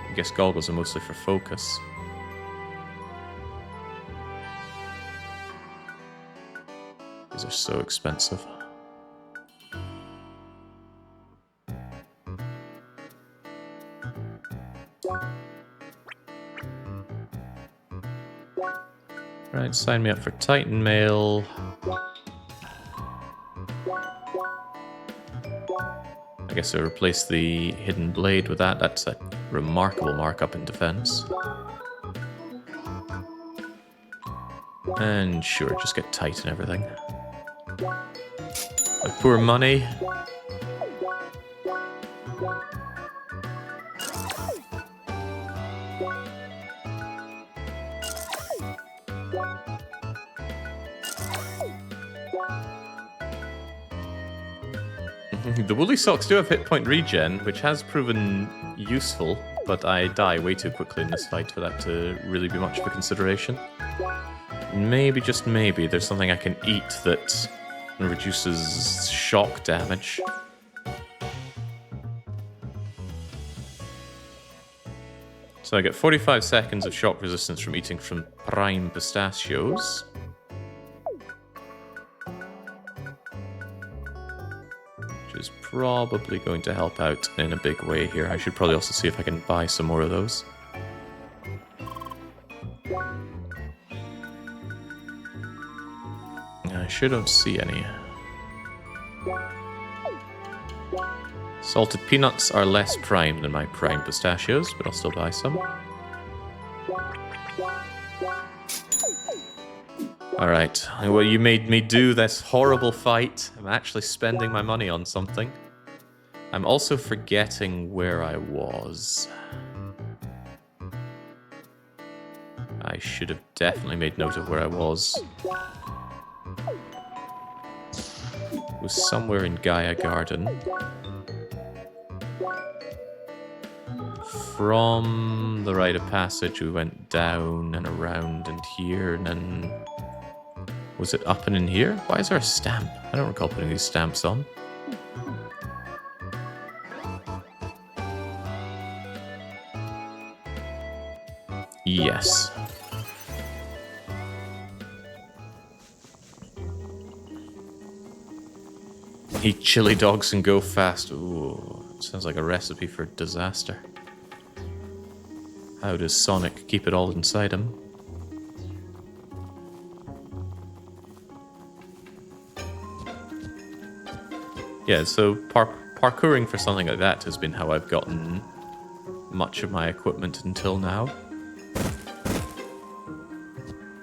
I guess goggles are mostly for focus. These are so expensive. Right, sign me up for Titan Mail. I guess I'll replace the Hidden Blade with that. That's a remarkable markup in defense. And sure, just get tight and everything. My poor money. The woolly socks do have hit point regen, which has proven useful, but I die way too quickly in this fight for that to really be much of a consideration. Maybe, just maybe, there's something I can eat that reduces shock damage. So I get 45 seconds of shock resistance from eating from prime pistachios. Which is probably going to help out in a big way here. I should probably also see if I can buy some more of those. I sure don't see any. Salted peanuts are less prime than my prime pistachios, but I'll still buy some. Alright, well, you made me do this horrible fight. I'm actually spending my money on something. I'm also forgetting where I was. I should have definitely made note of where I was. It was somewhere in Gaia Garden. From the rite of passage, we went down and around and here, and then... Was it up and in here? Why is there a stamp? I don't recall putting these stamps on. Yes. Eat chili dogs and go fast. Ooh, sounds like a recipe for disaster. How does Sonic keep it all inside him? Yeah, so parkouring for something like that has been how I've gotten much of my equipment until now.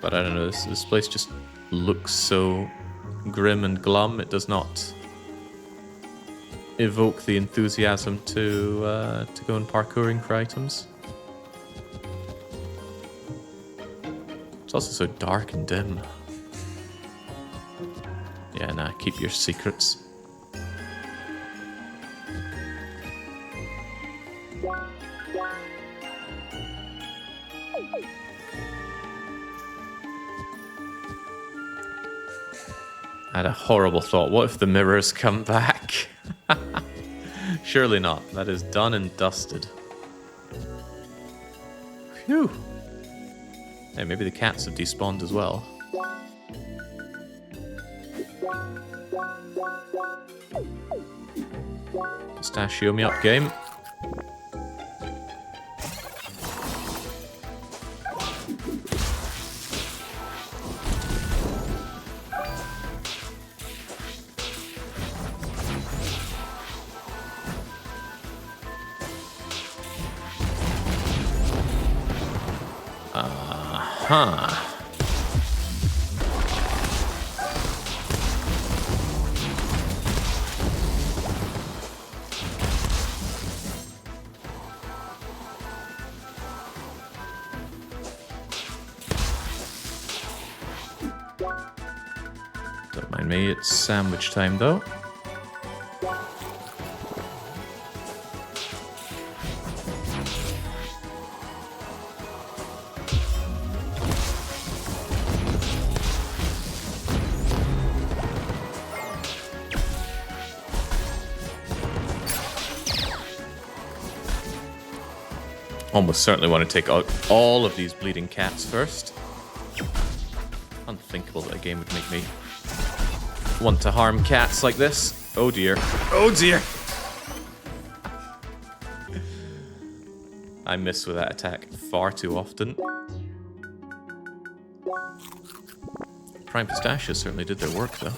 But I don't know, this place just looks so grim and glum. It does not evoke the enthusiasm to go and parkouring for items. It's also so dark and dim. Yeah, nah, keep your secrets. I had a horrible thought. What if the mirrors come back? Surely not. That is done and dusted. Phew. Hey, maybe the cats have despawned as well. Pistachio me up, game. Don't mind me, it's sandwich time though. Almost certainly want to take out all of these bleeding cats first. Unthinkable that a game would make me want to harm cats like this. Oh dear. Oh dear! I miss with that attack far too often. Prime pistachios certainly did their work, though.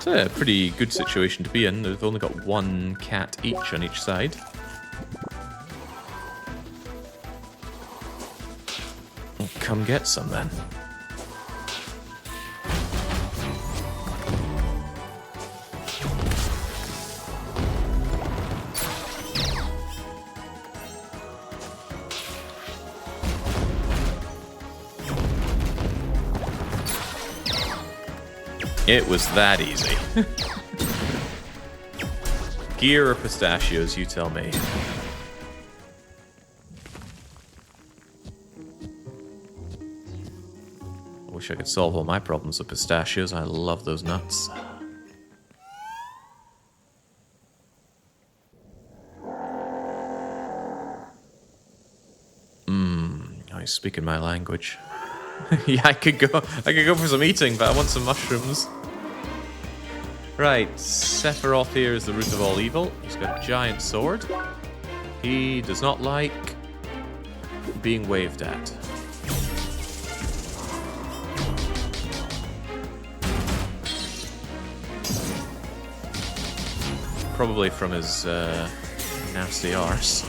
It's a pretty good situation to be in. They've only got one cat each on each side. Well, come get some then. It was that easy. Gear or pistachios, you tell me. I wish I could solve all my problems with pistachios. I love those nuts. Now he's speaking my language. Yeah, I could go for some eating, but I want some mushrooms. Right, Sephiroth here is the root of all evil. He's got a giant sword. He does not like being waved at. Probably from his nasty arse.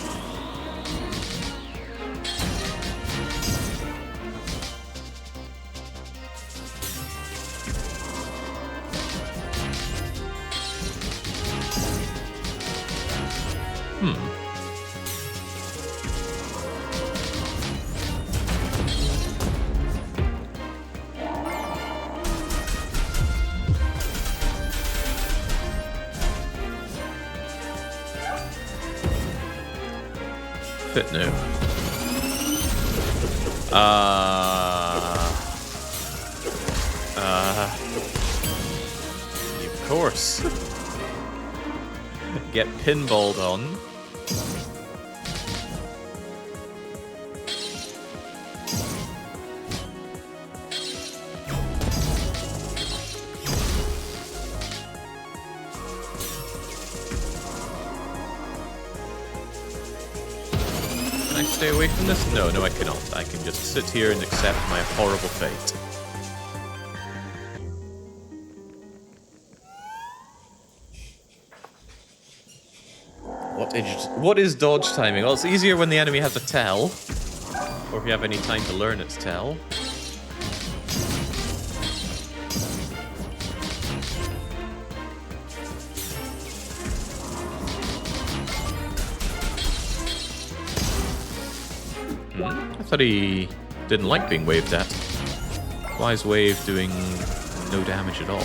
Fit new. Of course. Get pinballed on. Can I stay away from this? No, I cannot. I can just sit here and accept my horrible fate. What is dodge timing? Well, it's easier when the enemy has a tell, or if you have any time to learn its tell. I thought he didn't like being waved at. Why is wave doing no damage at all?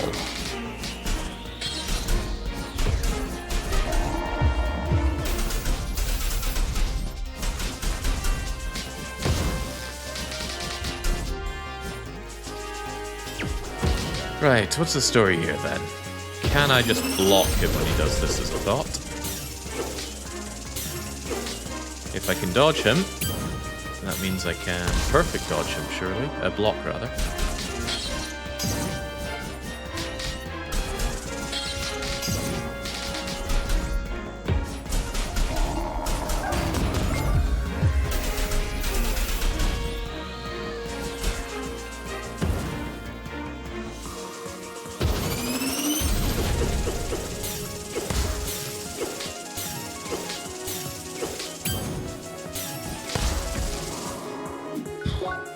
Right, what's the story here then? Can I just block him when he does this as a thought? If I can dodge him, that means I can perfect dodge him, surely. Block, rather.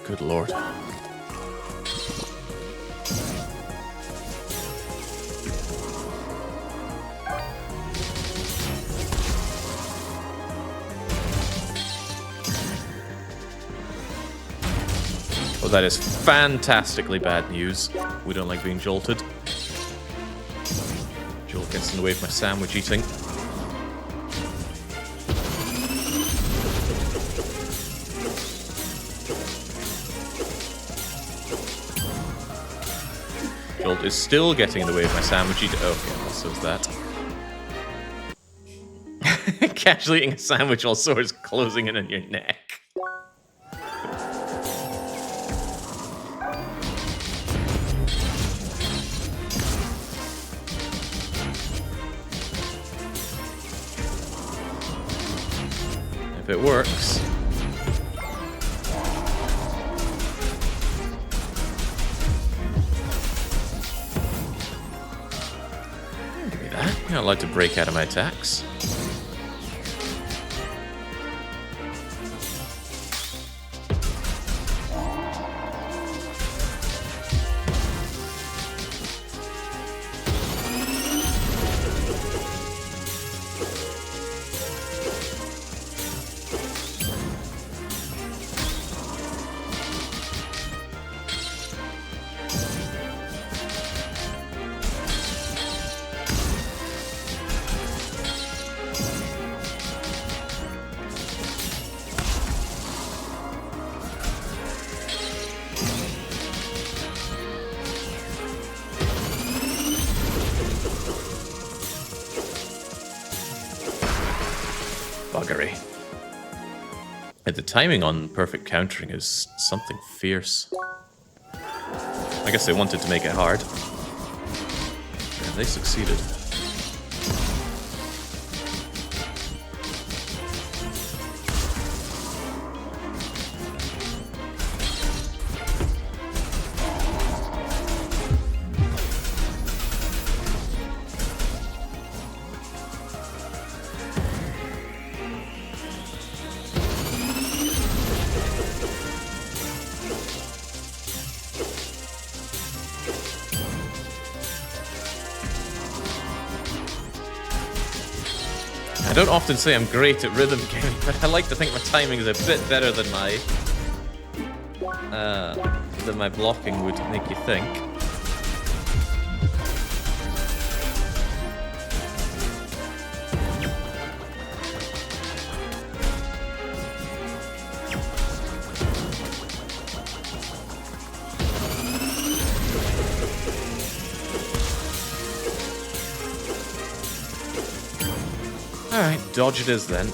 Good lord. Well, that is fantastically bad news. We don't like being jolted. Jolt gets in the way of my sandwich eating. Jolt is still getting in the way of my sandwich eating. Okay, well, so is that. Casually eating a sandwich while swords closing in on your neck. If it works. Give me that. You're not allowed to break out of my attacks. Buggery. The timing on perfect countering is something fierce. I guess they wanted to make it hard. And they succeeded. I don't often say I'm great at rhythm gaming, but I like to think my timing is a bit better than my blocking would make you think. Alright, dodge it is then.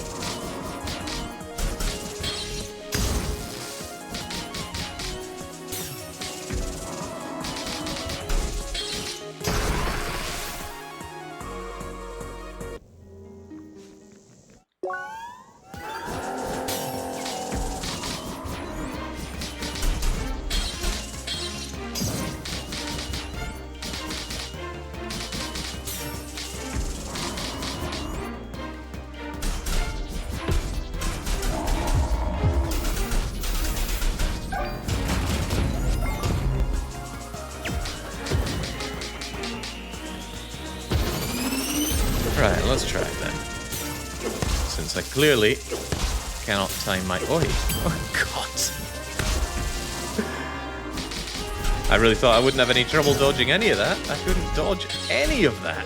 Right, let's try it then. Since I clearly cannot time my... Oi! Oh, God! I really thought I wouldn't have any trouble dodging any of that. I couldn't dodge any of that.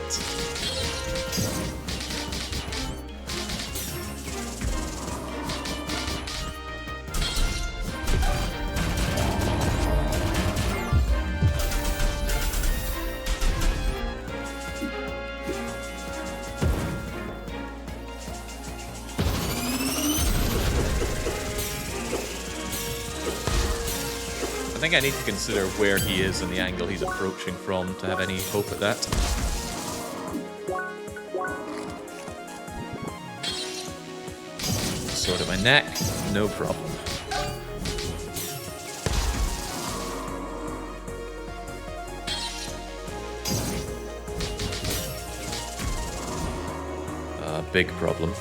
I think I need to consider where he is and the angle he's approaching from to have any hope at that. Sword at my neck, no problem. Big problem.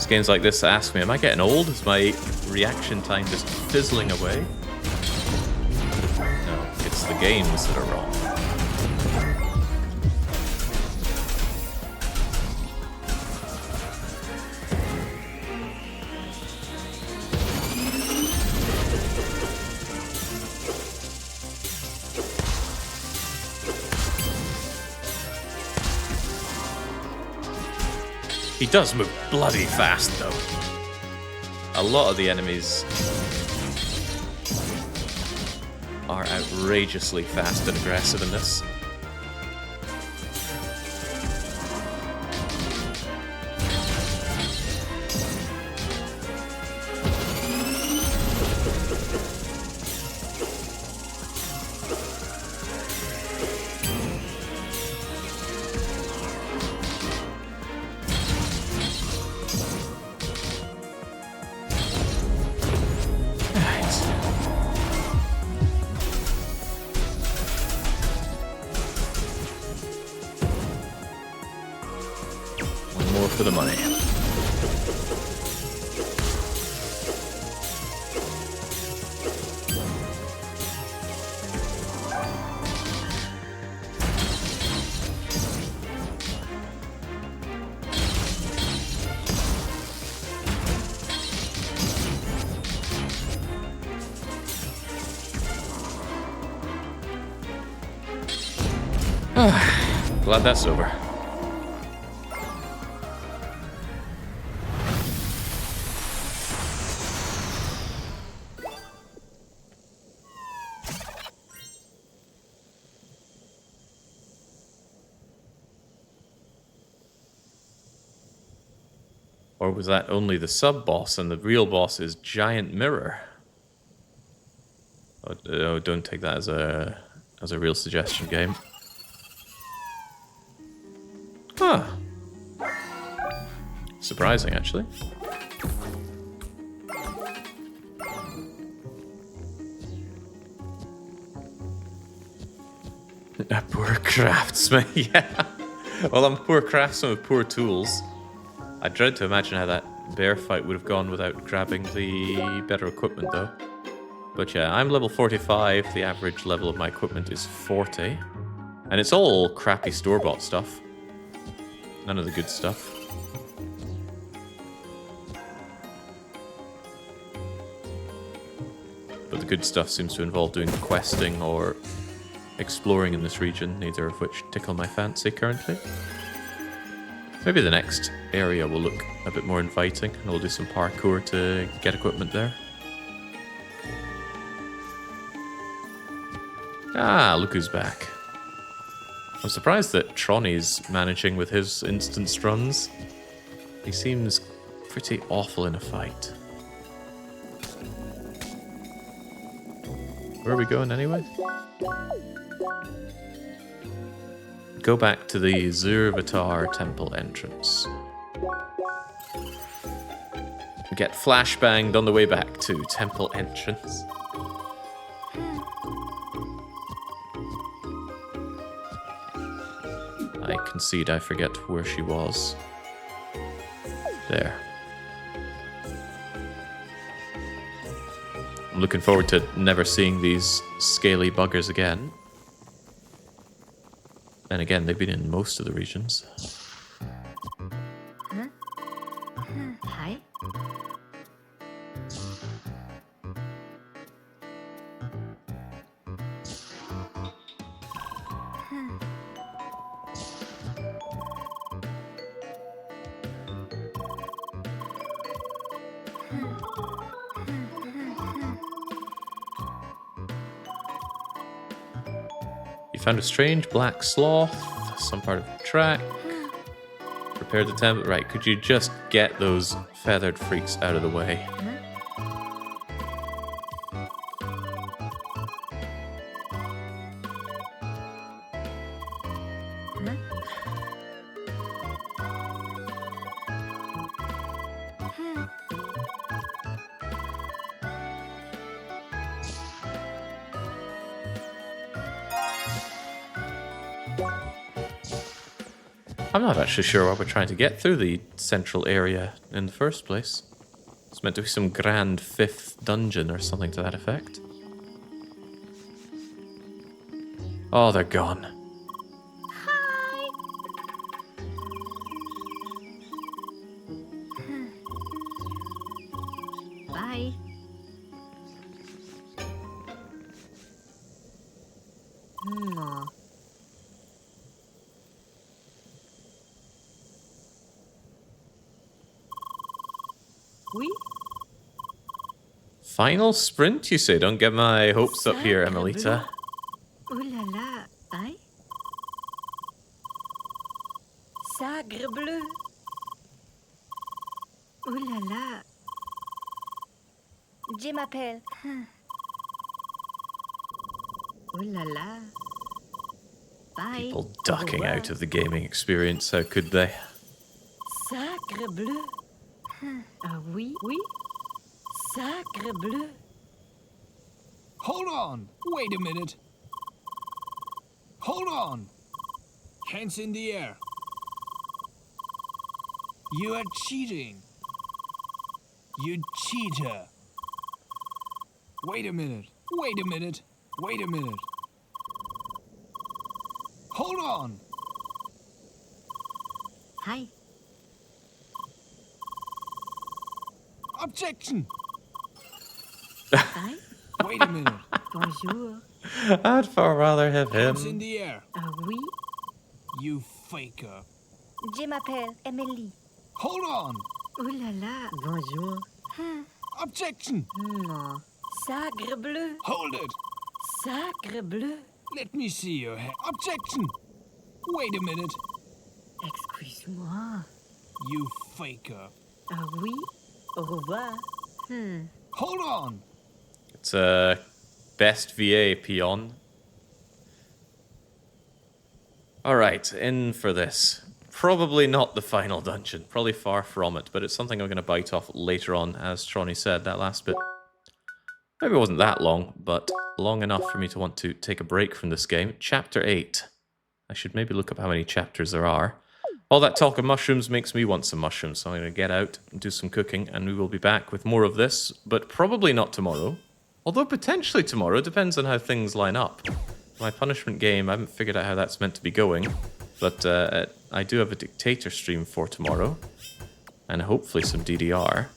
Games like this ask me, am I getting old? Is my reaction time just fizzling away? No, it's the games that are wrong. He does move bloody fast, though. A lot of the enemies are outrageously fast and aggressive in this. More for the money. Glad that's over. Or was that only the sub-boss and the real boss is Giant Mirror? Oh, don't take that as a real suggestion, game. Huh. Surprising, actually. A poor craftsman, yeah. Well, I'm a poor craftsman with poor tools. I dread to imagine how that bear fight would have gone without grabbing the better equipment, though. But yeah, I'm level 45. The average level of my equipment is 40. And it's all crappy store-bought stuff. None of the good stuff. But the good stuff seems to involve doing questing or exploring in this region, neither of which tickle my fancy currently. Maybe the next area will look a bit more inviting, and we'll do some parkour to get equipment there. Ah, look who's back. I'm surprised that Tronny's managing with his instance runs. He seems pretty awful in a fight. Where are we going anyway? Go back to the Zurvatar temple entrance. Get flashbanged on the way back to temple entrance. I concede I forget where she was. There. I'm looking forward to never seeing these scaly buggers again. And again, they've been in most of the regions. Hi. You found a strange black sloth, some part of the track. Prepare the temple. Right, could you just get those feathered freaks out of the way? I'm not actually sure why we're trying to get through the central area in the first place. It's meant to be some grand fifth dungeon or something to that effect. Oh, they're gone. Hi. Bye. Aw. oui. Final sprint, you say? Don't get my hopes up here, Sacre Emelita. bleu. Oh là là. Aïe. Sacre bleu. Oh là là. Je m'appelle. Oh là là. Bye. People ducking out of the gaming experience, how could they? Sacre bleu. Ah oui, oui. Sacre bleu. Hold on. Wait a minute. Hold on. Hands in the air. You are cheating. You cheater. Wait a minute. Wait a minute. Wait a minute. Hold on. Hi. Objection. Bye. Wait a minute. Bonjour. I'd far rather have Hands in him. the air. Ah oui. You faker. Je m'appelle Emily. Hold on. Oh là là. Bonjour. Objection. Non. Sacre bleu. Hold it. Sacre bleu. Let me see your hand. Objection. Wait a minute. Excuse-moi. You faker. Ah oui. Au revoir. Hold on. It's a best VA peon. Alright, in for this. Probably not the final dungeon. Probably far from it, but it's something I'm going to bite off later on, as Tronny said, that last bit. Maybe it wasn't that long, but long enough for me to want to take a break from this game. Chapter 8. I should maybe look up how many chapters there are. All that talk of mushrooms makes me want some mushrooms, so I'm going to get out and do some cooking, and we will be back with more of this, but probably not tomorrow. Although potentially tomorrow, depends on how things line up. My punishment game, I haven't figured out how that's meant to be going, but I do have a dictator stream for tomorrow, and hopefully some DDR.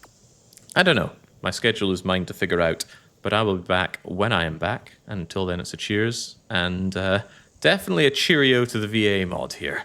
I don't know. My schedule is mine to figure out, but I will be back when I am back, and until then it's a cheers, and definitely a cheerio to the VA mod here.